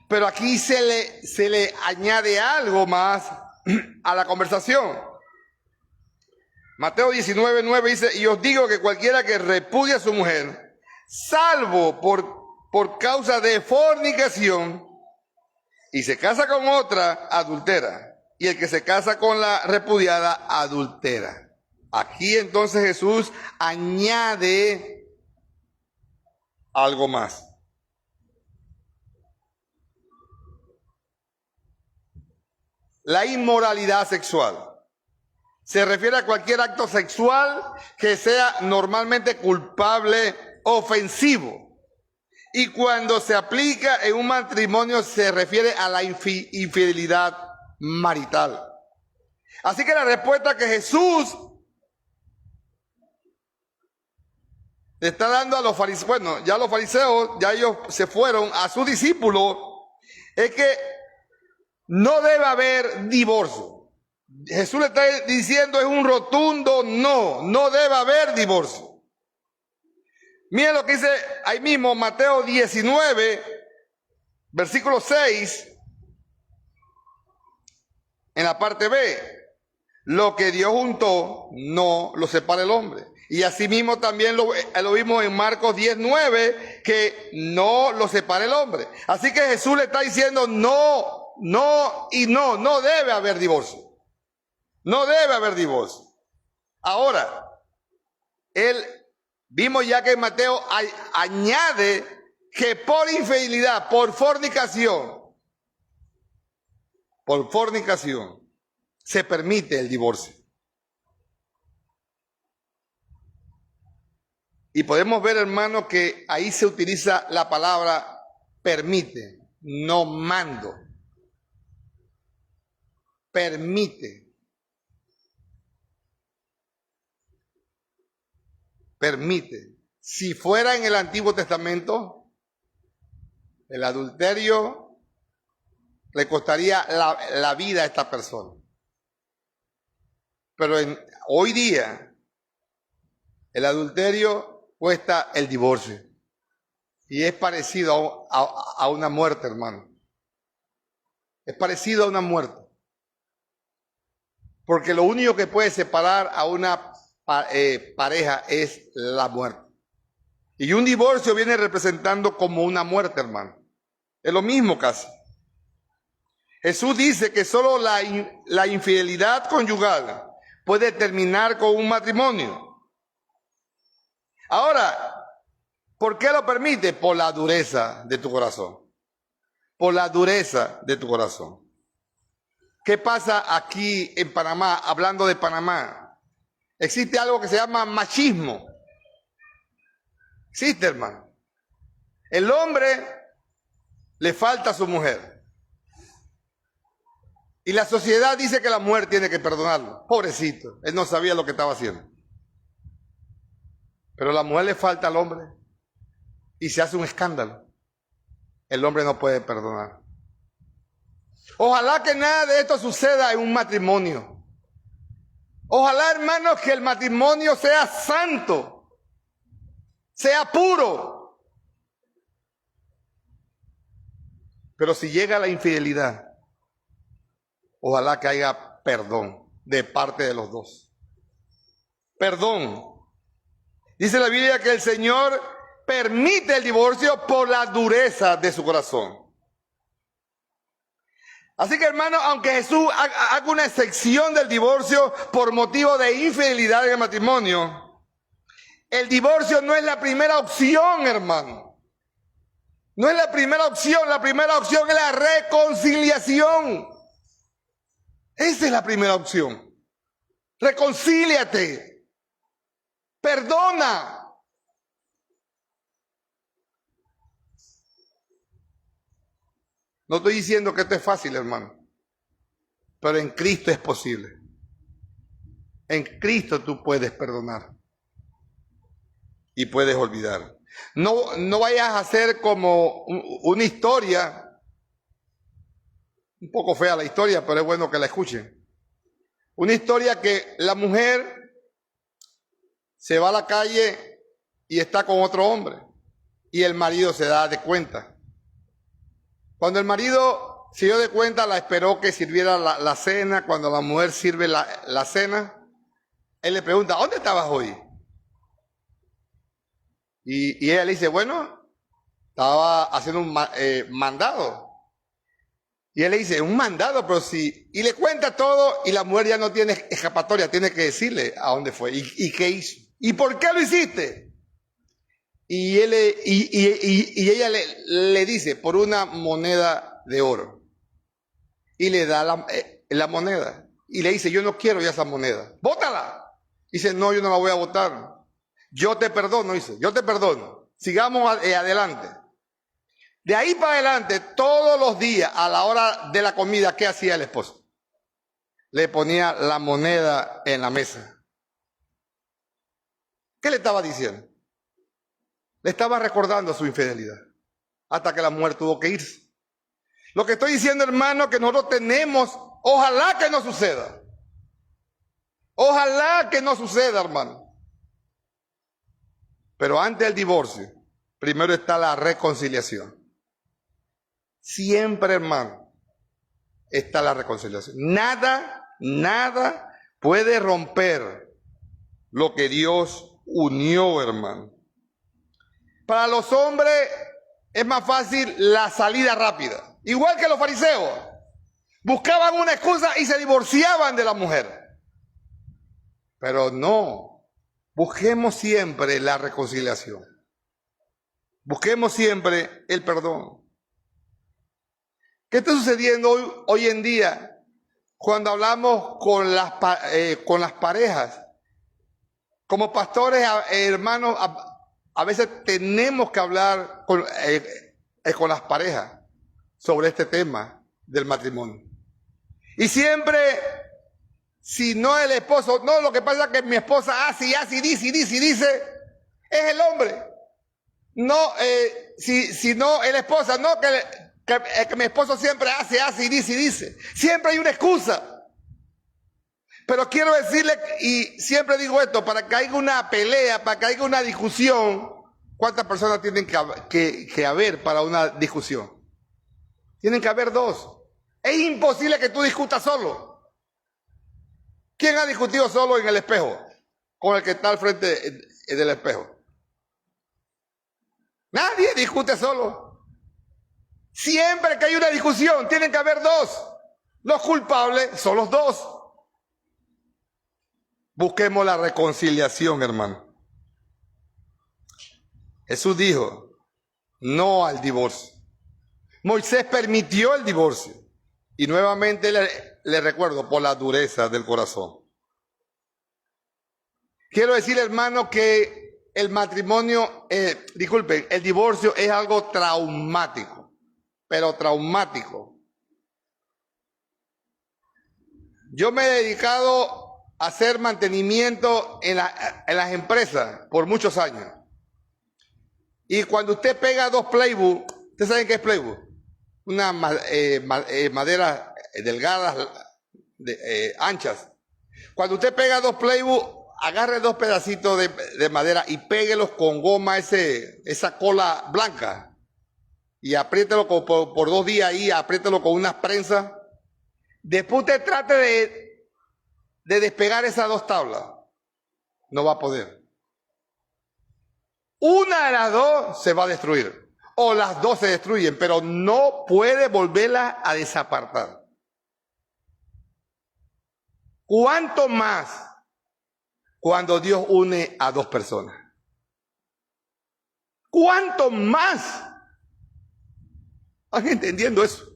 pero aquí se le añade algo más a la conversación. Mateo 19:9 dice, y os digo que cualquiera que repudia a su mujer, salvo por causa de fornicación, y se casa con otra, adultera. Y el que se casa con la repudiada, adultera. Aquí entonces Jesús añade algo más. La inmoralidad sexual se refiere a cualquier acto sexual que sea normalmente culpable, ofensivo. Y cuando se aplica en un matrimonio se refiere a la infidelidad marital. Así que la respuesta que Jesús le está dando a los fariseos, bueno, ya los fariseos, ya ellos se fueron a sus discípulos, es que no debe haber divorcio. Jesús le está diciendo es un rotundo no, no debe haber divorcio. Miren lo que dice ahí mismo Mateo 19, versículo 6, en la parte B. Lo que Dios juntó, no lo separa el hombre. Y asimismo también lo vimos en Marcos 10:9, que no lo separa el hombre. Así que Jesús le está diciendo no, no y no, no debe haber divorcio. No debe haber divorcio. Ahora, vimos ya que Mateo añade que por infidelidad, por fornicación, se permite el divorcio. Y podemos ver, hermano, que ahí se utiliza la palabra permite, no mando. Permite. Permite. Si fuera en el Antiguo Testamento, el adulterio le costaría la vida a esta persona. Pero hoy día, el adulterio cuesta el divorcio. Y es parecido a una muerte, hermano. Es parecido a una muerte. Porque lo único que puede separar a una pareja es la muerte. Y un divorcio viene representando como una muerte, hermano. Es lo mismo casi. Jesús dice que solo la infidelidad conyugal puede terminar con un matrimonio. Ahora, ¿por qué lo permite? Por la dureza de tu corazón. Por la dureza de tu corazón. ¿Qué pasa aquí en Panamá? Hablando de Panamá. Existe algo que se llama machismo. Existe, hermano. El hombre le falta a su mujer. Y la sociedad dice que la mujer tiene que perdonarlo. Pobrecito, él no sabía lo que estaba haciendo. Pero la mujer le falta al hombre y se hace un escándalo. El hombre no puede perdonar. Ojalá que nada de esto suceda en un matrimonio. Ojalá, hermanos, que el matrimonio sea santo, sea puro. Pero si llega la infidelidad, ojalá que haya perdón de parte de los dos. Perdón. Dice la Biblia que el Señor permite el divorcio por la dureza de su corazón. Así que, hermano, aunque Jesús haga una excepción del divorcio por motivo de infidelidad en el matrimonio, el divorcio no es la primera opción, hermano. No es la primera opción es la reconciliación. Esa es la primera opción. Reconcíliate. Perdona. No estoy diciendo que esto es fácil, hermano, pero en Cristo es posible. En Cristo tú puedes perdonar y puedes olvidar. No vayas a hacer como una historia, un poco fea la historia, pero es bueno que la escuchen. Una historia que la mujer se va a la calle y está con otro hombre y el marido se da de cuenta. Cuando el marido se dio de cuenta, la esperó que sirviera la cena. Cuando la mujer sirve la cena, él le pregunta, ¿dónde estabas hoy? Y ella le dice, bueno, estaba haciendo un mandado. Y él le dice, un mandado, pero sí. Y le cuenta todo y la mujer ya no tiene escapatoria, tiene que decirle a dónde fue y qué hizo. ¿Y por qué lo hiciste? Y ella le dice, por una moneda de oro. Y le da la moneda. Y le dice, yo no quiero ya esa moneda. ¡Bótala! Dice, no, yo no la voy a botar. Yo te perdono, dice, yo te perdono. Sigamos adelante. De ahí para adelante, todos los días, a la hora de la comida, ¿qué hacía el esposo? Le ponía la moneda en la mesa. ¿Qué le estaba diciendo? Le estaba recordando su infidelidad, hasta que la mujer tuvo que irse. Lo que estoy diciendo, hermano, que nosotros tenemos, ojalá que no suceda. Ojalá que no suceda, hermano. Pero antes del divorcio, primero está la reconciliación. Siempre, hermano, está la reconciliación. Nada puede romper lo que Dios unió, hermano. Para los hombres es más fácil la salida rápida. Igual que los fariseos. Buscaban una excusa y se divorciaban de la mujer. Pero no. Busquemos siempre la reconciliación. Busquemos siempre el perdón. ¿Qué está sucediendo hoy en día cuando hablamos con las parejas? Como pastores, hermanos, a veces tenemos que hablar con las parejas sobre este tema del matrimonio. Y siempre, si no el esposo, no, lo que pasa es que mi esposa hace, dice, es el hombre. No, si no el esposa, no, que mi esposo siempre hace y dice. Siempre hay una excusa. Pero quiero decirle, y siempre digo esto, para que haya una pelea, para que haya una discusión, ¿cuántas personas tienen que haber para una discusión? Tienen que haber dos. Es imposible que tú discutas solo. ¿Quién ha discutido solo en el espejo? Con el que está al frente del espejo. Nadie discute solo. Siempre que hay una discusión, tienen que haber dos. Los culpables son los dos. Busquemos la reconciliación, hermano. Jesús dijo, no al divorcio. Moisés permitió el divorcio. Y nuevamente le recuerdo, por la dureza del corazón. Quiero decir, hermano, que el matrimonio, el divorcio es algo traumático. Pero traumático. Yo me he dedicado a hacer mantenimiento en las empresas por muchos años. Y cuando usted pega dos plywood, ¿usted sabe qué es plywood? Una madera delgadas, anchas. Cuando usted pega dos plywood, agarre dos pedacitos de madera y péguelos con goma, esa cola blanca. Y apriételo por 2 días ahí, apriételo con unas prensas. Después usted trate de despegar esas dos tablas. No va a poder. Una de las dos se va a destruir. O las dos se destruyen, pero no puede volverlas a desapartar. ¿Cuánto más cuando Dios une a dos personas? ¿Cuánto más? ¿Están entendiendo eso?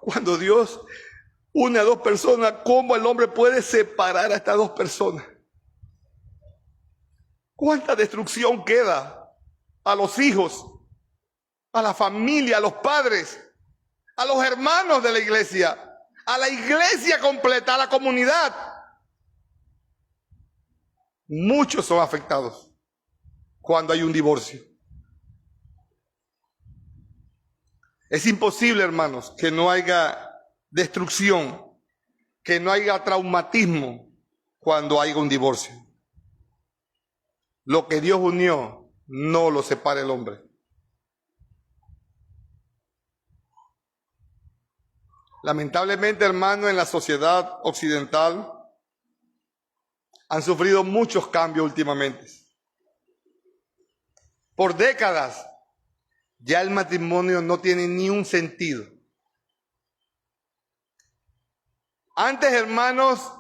Cuando Dios une a dos personas, ¿cómo el hombre puede separar a estas dos personas? ¿Cuánta destrucción queda a los hijos, a la familia, a los padres, a los hermanos de la iglesia, a la iglesia completa, a la comunidad? Muchos son afectados cuando hay un divorcio. Es imposible, hermanos, que no haya destrucción, que no haya traumatismo cuando haya un divorcio. Lo que Dios unió, no lo separa el hombre. Lamentablemente, hermano, en la sociedad occidental han sufrido muchos cambios últimamente. Por décadas, ya el matrimonio no tiene ni un sentido. Antes, hermanos,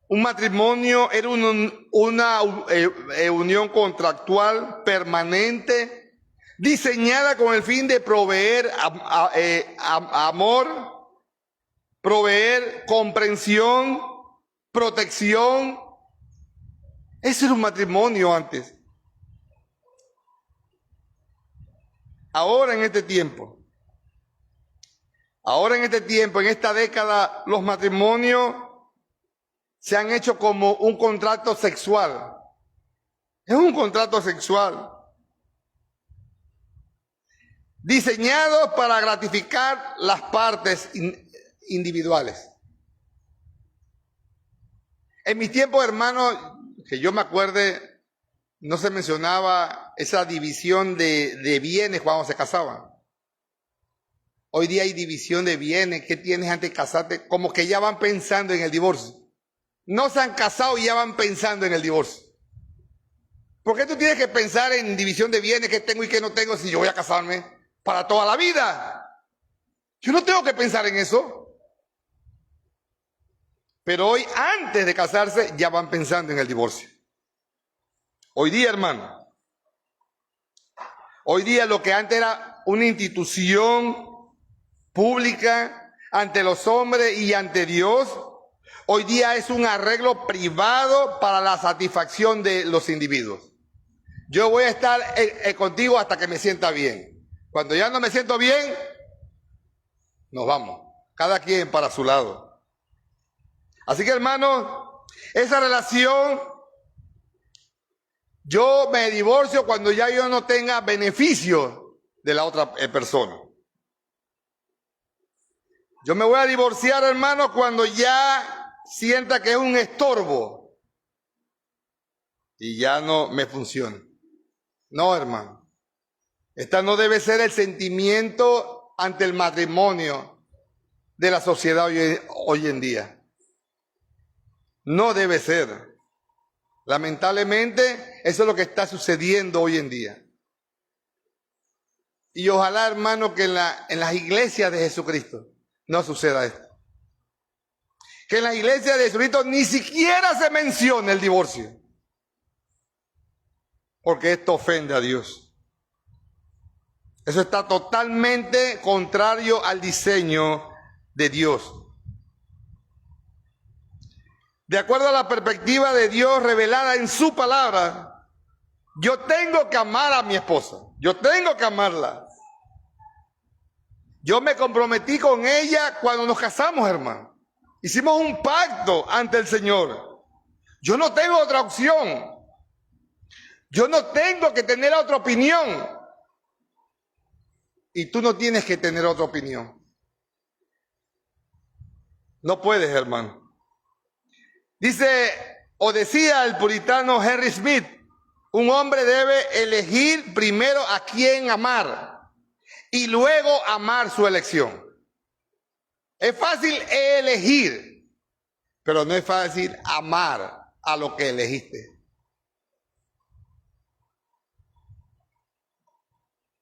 un matrimonio era una unión contractual permanente, diseñada con el fin de proveer amor, proveer comprensión, protección. Ese era un matrimonio antes. Ahora en este tiempo, en esta década, los matrimonios se han hecho como un contrato sexual. Es un contrato sexual. Diseñado para gratificar las partes individuales. En mi tiempo, hermano, que yo me acuerde, no se mencionaba esa división de bienes cuando se casaban. Hoy día hay división de bienes. ¿Qué tienes antes de casarte? Como que ya van pensando en el divorcio. No se han casado y ya van pensando en el divorcio. ¿Por qué tú tienes que pensar en división de bienes, qué tengo y qué no tengo, si yo voy a casarme para toda la vida? Yo no tengo que pensar en eso. Pero hoy, antes de casarse, ya van pensando en el divorcio. Hoy día, hermano, hoy día lo que antes era una institución pública ante los hombres y ante Dios, hoy día es un arreglo privado para la satisfacción de los individuos. Yo voy a estar contigo hasta que me sienta bien. Cuando ya no me siento bien, nos vamos. Cada quien para su lado. Así que, hermano, esa relación, yo me divorcio cuando ya yo no tenga beneficio de la otra persona. Yo me voy a divorciar, hermano, cuando ya sienta que es un estorbo y ya no me funciona. No, hermano. Esta no debe ser el sentimiento ante el matrimonio de la sociedad hoy en día. No debe ser. Lamentablemente, eso es lo que está sucediendo hoy en día. Y ojalá, hermano, que en las iglesias de Jesucristo no suceda esto. Que en la iglesia de Jesucristo ni siquiera se mencione el divorcio. Porque esto ofende a Dios. Eso está totalmente contrario al diseño de Dios. De acuerdo a la perspectiva de Dios revelada en su palabra, yo tengo que amar a mi esposa. Yo tengo que amarla. Yo me comprometí con ella cuando nos casamos, hermano. Hicimos un pacto ante el Señor. Yo no tengo otra opción. Yo no tengo que tener otra opinión. Y tú no tienes que tener otra opinión. No puedes, hermano. Dice, o decía el puritano Henry Smith, un hombre debe elegir primero a quién amar y luego amar su elección. Es fácil elegir, pero no es fácil amar a lo que elegiste.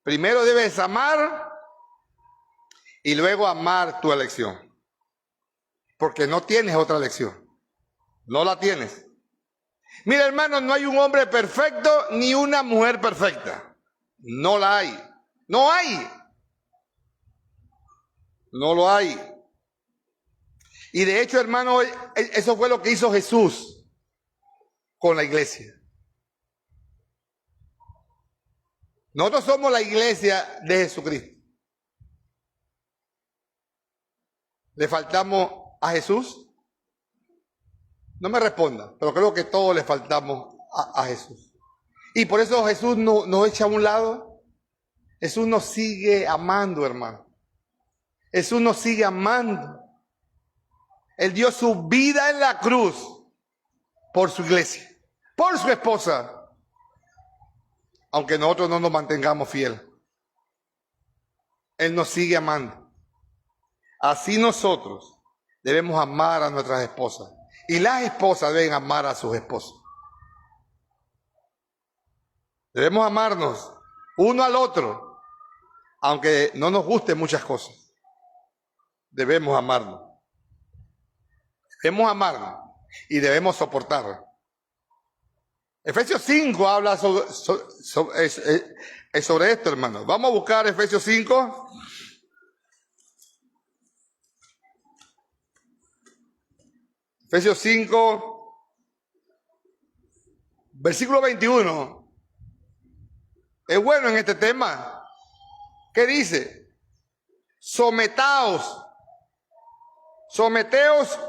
Primero debes amar y luego amar tu elección. Porque no tienes otra elección. No la tienes. Mira, hermano, no hay un hombre perfecto ni una mujer perfecta. No la hay. No hay. No lo hay. Y de hecho, hermano, eso fue lo que hizo Jesús con la iglesia. Nosotros somos la iglesia de Jesucristo. ¿Le faltamos a Jesús? No me responda, pero creo que todos le faltamos a Jesús. Y por eso Jesús nos echa a un lado. Jesús nos sigue amando, hermano. Jesús nos sigue amando. Él dio su vida en la cruz por su iglesia, por su esposa, aunque nosotros no nos mantengamos fieles. Él nos sigue amando. Así nosotros debemos amar a nuestras esposas. Y las esposas deben amar a sus esposos. Debemos amarnos uno al otro, aunque no nos gusten muchas cosas. Debemos amarnos. Debemos amarnos y debemos soportar. Efesios 5 habla sobre esto, hermano. Vamos a buscar Efesios 5. Efesios 5, versículo 21. Es bueno en este tema. ¿Qué dice? Someteos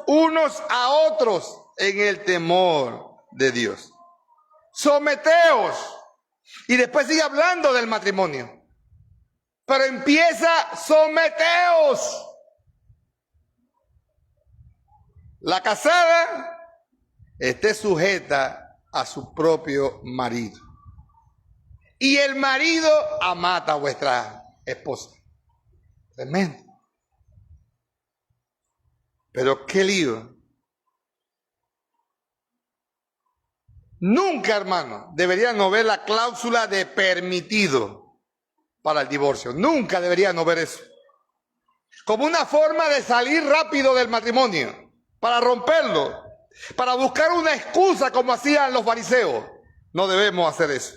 unos a otros en el temor de Dios. Someteos. Y después sigue hablando del matrimonio. Pero empieza, someteos. La casada esté sujeta a su propio marido. Y el marido amad a vuestra esposa. Tremendo. Pero qué lío. Nunca, hermano, debería no ver la cláusula de permitido para el divorcio. Nunca debería no ver eso. Como una forma de salir rápido del matrimonio, para romperlo, para buscar una excusa como hacían los fariseos. No debemos hacer eso.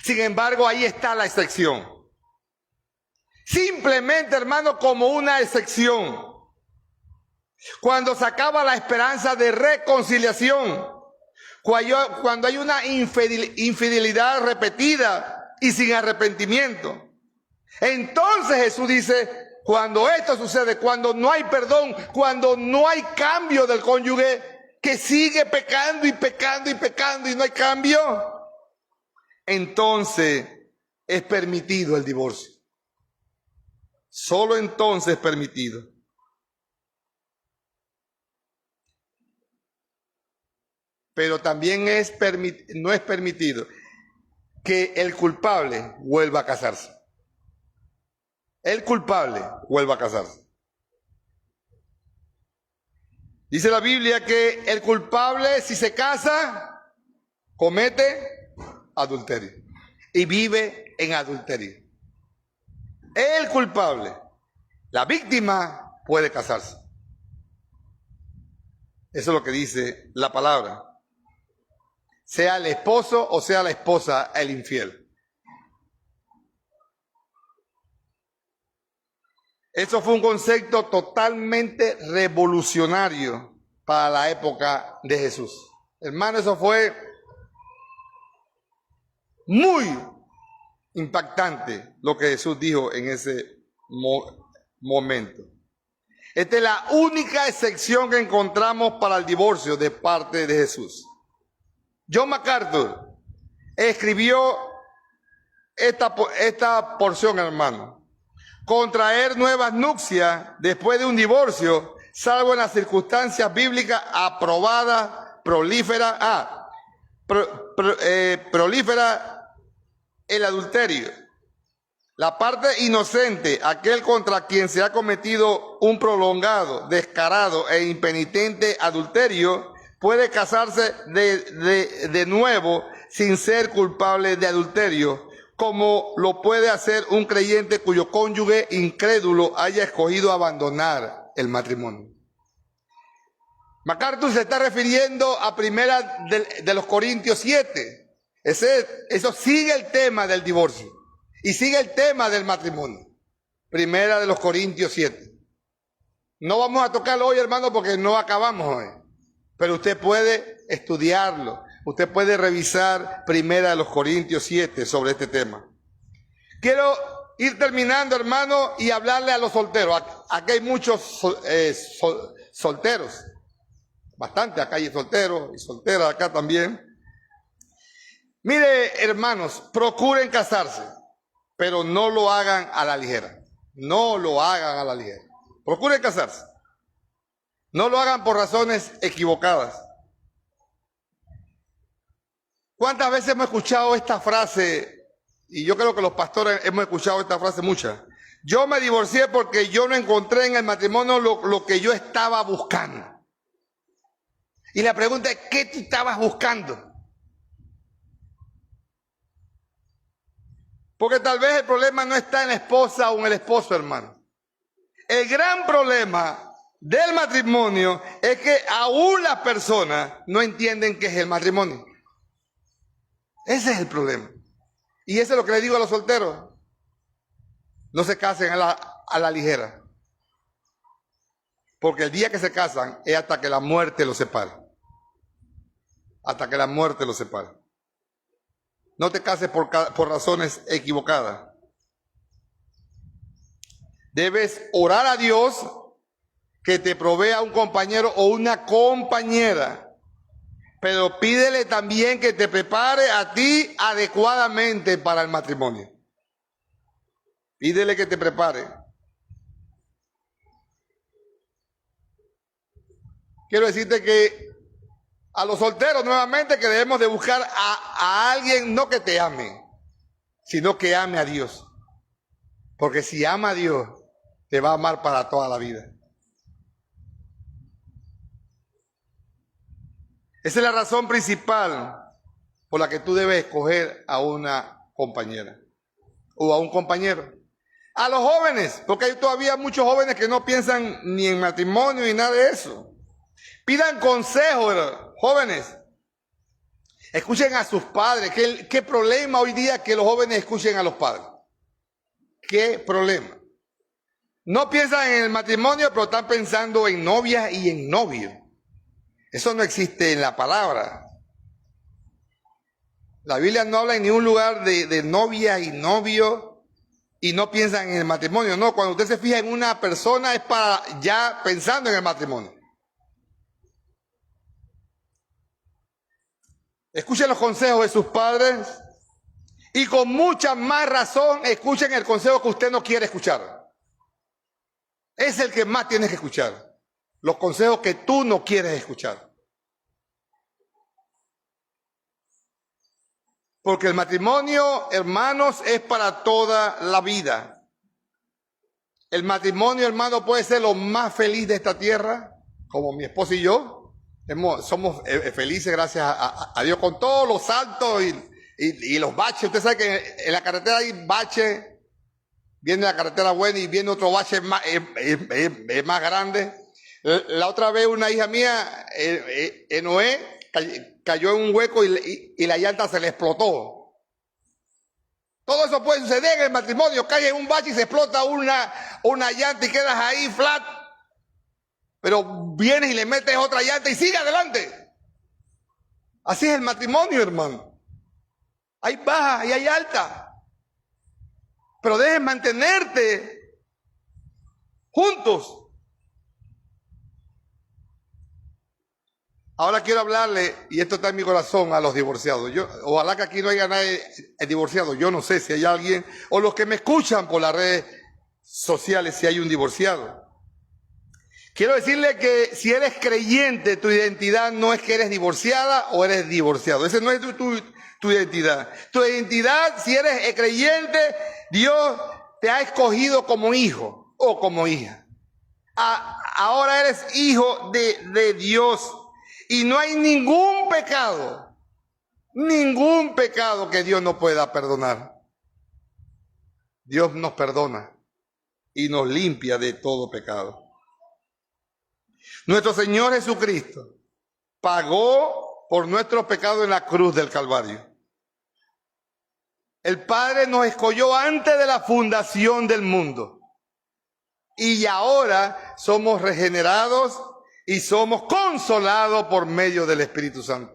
Sin embargo, ahí está la excepción. Simplemente, hermano, como una excepción. Cuando se acaba la esperanza de reconciliación, cuando hay una infidelidad repetida y sin arrepentimiento. Entonces Jesús dice, cuando esto sucede, cuando no hay perdón, cuando no hay cambio del cónyuge, que sigue pecando y pecando y pecando y no hay cambio, entonces es permitido el divorcio. Solo entonces es permitido. Pero también no es permitido que el culpable vuelva a casarse. El culpable vuelva a casarse. Dice la Biblia que el culpable, si se casa, comete adulterio y vive en adulterio. El culpable, la víctima, puede casarse. Eso es lo que dice la palabra. Sea el esposo o sea la esposa el infiel. Eso fue un concepto totalmente revolucionario para la época de Jesús. Hermano, eso fue muy impactante lo que Jesús dijo en ese momento. Esta es la única excepción que encontramos para el divorcio de parte de Jesús. John MacArthur escribió esta porción, hermano. Contraer nuevas nupcias después de un divorcio, salvo en las circunstancias bíblicas aprobadas, prolífera el adulterio, La parte inocente, aquel contra quien se ha cometido un prolongado, descarado e impenitente adulterio, puede casarse de nuevo sin ser culpable de adulterio, como lo puede hacer un creyente cuyo cónyuge incrédulo haya escogido abandonar el matrimonio. MacArthur se está refiriendo a primera de los Corintios 7. Eso sigue el tema del divorcio y sigue el tema del matrimonio. Primera de los Corintios 7. No vamos a tocarlo hoy, hermano, porque no acabamos hoy. Pero usted puede estudiarlo. Usted puede revisar Primera de los Corintios 7 sobre este tema. Quiero ir terminando, hermano, y hablarle a los solteros. Aquí hay muchos solteros. Bastante, acá hay solteros y solteras acá también. Mire, hermanos, procuren casarse, pero no lo hagan a la ligera. No lo hagan a la ligera. Procuren casarse. No lo hagan por razones equivocadas. ¿Cuántas veces hemos escuchado esta frase? Y yo creo que los pastores hemos escuchado esta frase muchas. Yo me divorcié porque yo no encontré en el matrimonio lo que yo estaba buscando. Y la pregunta es, ¿qué tú estabas buscando? Porque tal vez el problema no está en la esposa o en el esposo, hermano. El gran problema del matrimonio es que aún las personas no entienden qué es el matrimonio. Ese es el problema. Y eso es lo que le digo a los solteros. No se casen a la ligera. Porque el día que se casan es hasta que la muerte los separe. Hasta que la muerte los separe. No te cases por razones equivocadas. Debes orar a Dios que te provea un compañero o una compañera. Pero pídele también que te prepare a ti adecuadamente para el matrimonio. Pídele que te prepare. Quiero decirte que a los solteros nuevamente que debemos de buscar a alguien no que te ame, sino que ame a Dios. Porque si ama a Dios, te va a amar para toda la vida. Esa es la razón principal por la que tú debes escoger a una compañera o a un compañero. A los jóvenes, porque hay todavía muchos jóvenes que no piensan ni en matrimonio ni nada de eso. Pidan consejo, jóvenes. Escuchen a sus padres. ¿Qué problema hoy día que los jóvenes escuchen a los padres? ¿Qué problema? No piensan en el matrimonio, pero están pensando en novia y en novio. Eso no existe en la palabra. La Biblia no habla en ningún lugar de novia y novio y no piensan en el matrimonio. No, cuando usted se fija en una persona es para ya pensando en el matrimonio. Escuchen los consejos de sus padres y con mucha más razón escuchen el consejo que usted no quiere escuchar. Es el que más tienes que escuchar. Los consejos que tú no quieres escuchar. Porque el matrimonio, hermanos, es para toda la vida. El matrimonio, hermano, puede ser lo más feliz de esta tierra, como mi esposa y yo. Somos felices gracias a Dios con todos los saltos y los baches. Usted sabe que en la carretera hay baches. Viene la carretera buena y viene otro bache más grande. La otra vez una hija mía, Noé, cayó en un hueco y la llanta se le explotó. Todo eso puede suceder en el matrimonio. Cae en un bache y se explota una llanta y quedas ahí flat. Pero vienes y le metes otra llanta y sigue adelante. Así es el matrimonio, hermano. Hay baja y hay alta. Pero debes mantenerte juntos. Ahora quiero hablarle, y esto está en mi corazón, a los divorciados. Ojalá que aquí no haya nadie divorciado. Yo no sé si hay alguien, o los que me escuchan por las redes sociales, si hay un divorciado. Quiero decirle que si eres creyente, tu identidad no es que eres divorciada o eres divorciado. Ese no es Tu identidad. Tu identidad, si eres creyente, Dios te ha escogido como hijo o como hija. Ahora eres hijo de Dios. Y no hay ningún pecado que Dios no pueda perdonar. Dios nos perdona y nos limpia de todo pecado. Nuestro Señor Jesucristo pagó por nuestros pecados en la cruz del Calvario. El Padre nos escogió antes de la fundación del mundo. Y ahora somos regenerados y somos consolados por medio del Espíritu Santo.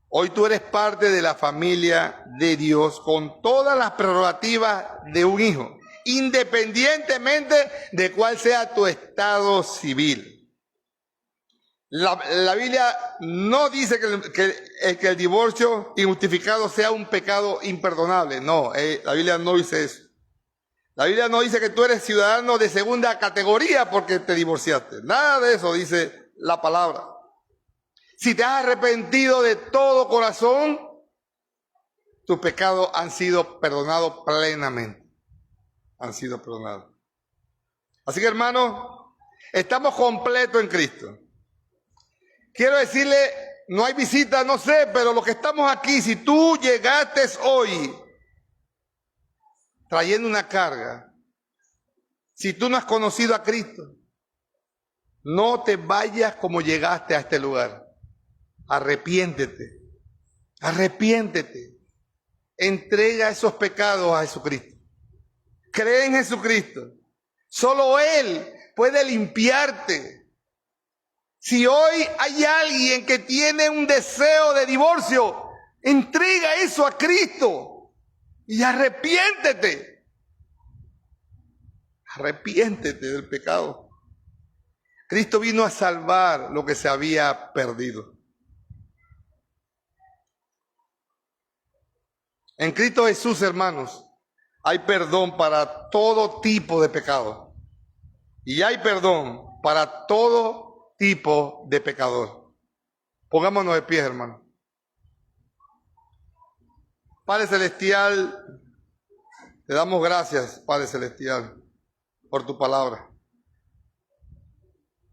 Hoy tú eres parte de la familia de Dios con todas las prerrogativas de un hijo, independientemente de cuál sea tu estado civil. La Biblia no dice que el divorcio injustificado sea un pecado imperdonable. No, la Biblia no dice eso. La Biblia no dice que tú eres ciudadano de segunda categoría porque te divorciaste. Nada de eso dice la palabra. Si te has arrepentido de todo corazón, tus pecados han sido perdonados plenamente. Han sido perdonados. Así que, hermanos, estamos completos en Cristo. Quiero decirle, no hay visita, no sé, pero los que estamos aquí, si tú llegaste hoy trayendo una carga, si tú no has conocido a Cristo, no te vayas como llegaste a este lugar. Arrepiéntete, arrepiéntete, entrega esos pecados a Jesucristo. Cree en Jesucristo, solo Él puede limpiarte. Si hoy hay alguien que tiene un deseo de divorcio, entrega eso a Cristo y arrepiéntete. Arrepiéntete del pecado. Cristo vino a salvar lo que se había perdido. En Cristo Jesús, hermanos, hay perdón para todo tipo de pecado. Y hay perdón para todo tipo de pecador. Pongámonos de pie, hermano. Padre Celestial, te damos gracias, Padre Celestial, por tu palabra.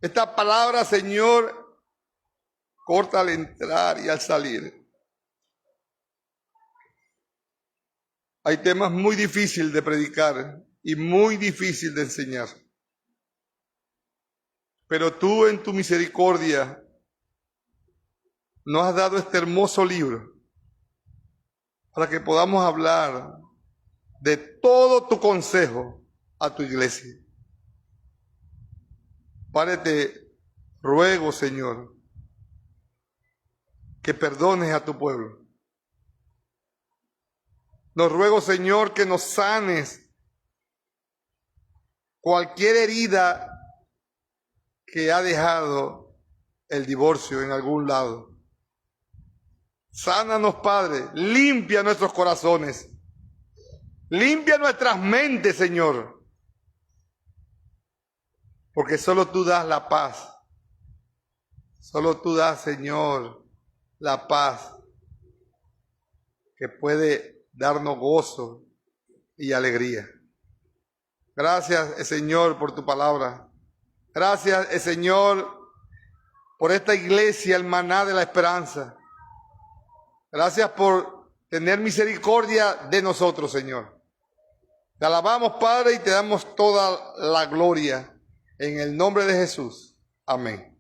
Esta palabra, Señor, corta al entrar y al salir. Hay temas muy difíciles de predicar y muy difíciles de enseñar. Pero tú en tu misericordia nos has dado este hermoso libro para que podamos hablar de todo tu consejo a tu iglesia. Padre, te ruego, Señor, que perdones a tu pueblo. Nos ruego, Señor, que nos sanes cualquier herida que ha dejado el divorcio en algún lado. Sánanos, Padre, limpia nuestros corazones, limpia nuestras mentes, Señor, porque solo tú das la paz, solo tú das, Señor, la paz que puede darnos gozo y alegría. Gracias, Señor, por tu palabra. Gracias, Señor, por esta iglesia, el maná de la esperanza. Gracias por tener misericordia de nosotros, Señor. Te alabamos, Padre, y te damos toda la gloria en el nombre de Jesús. Amén.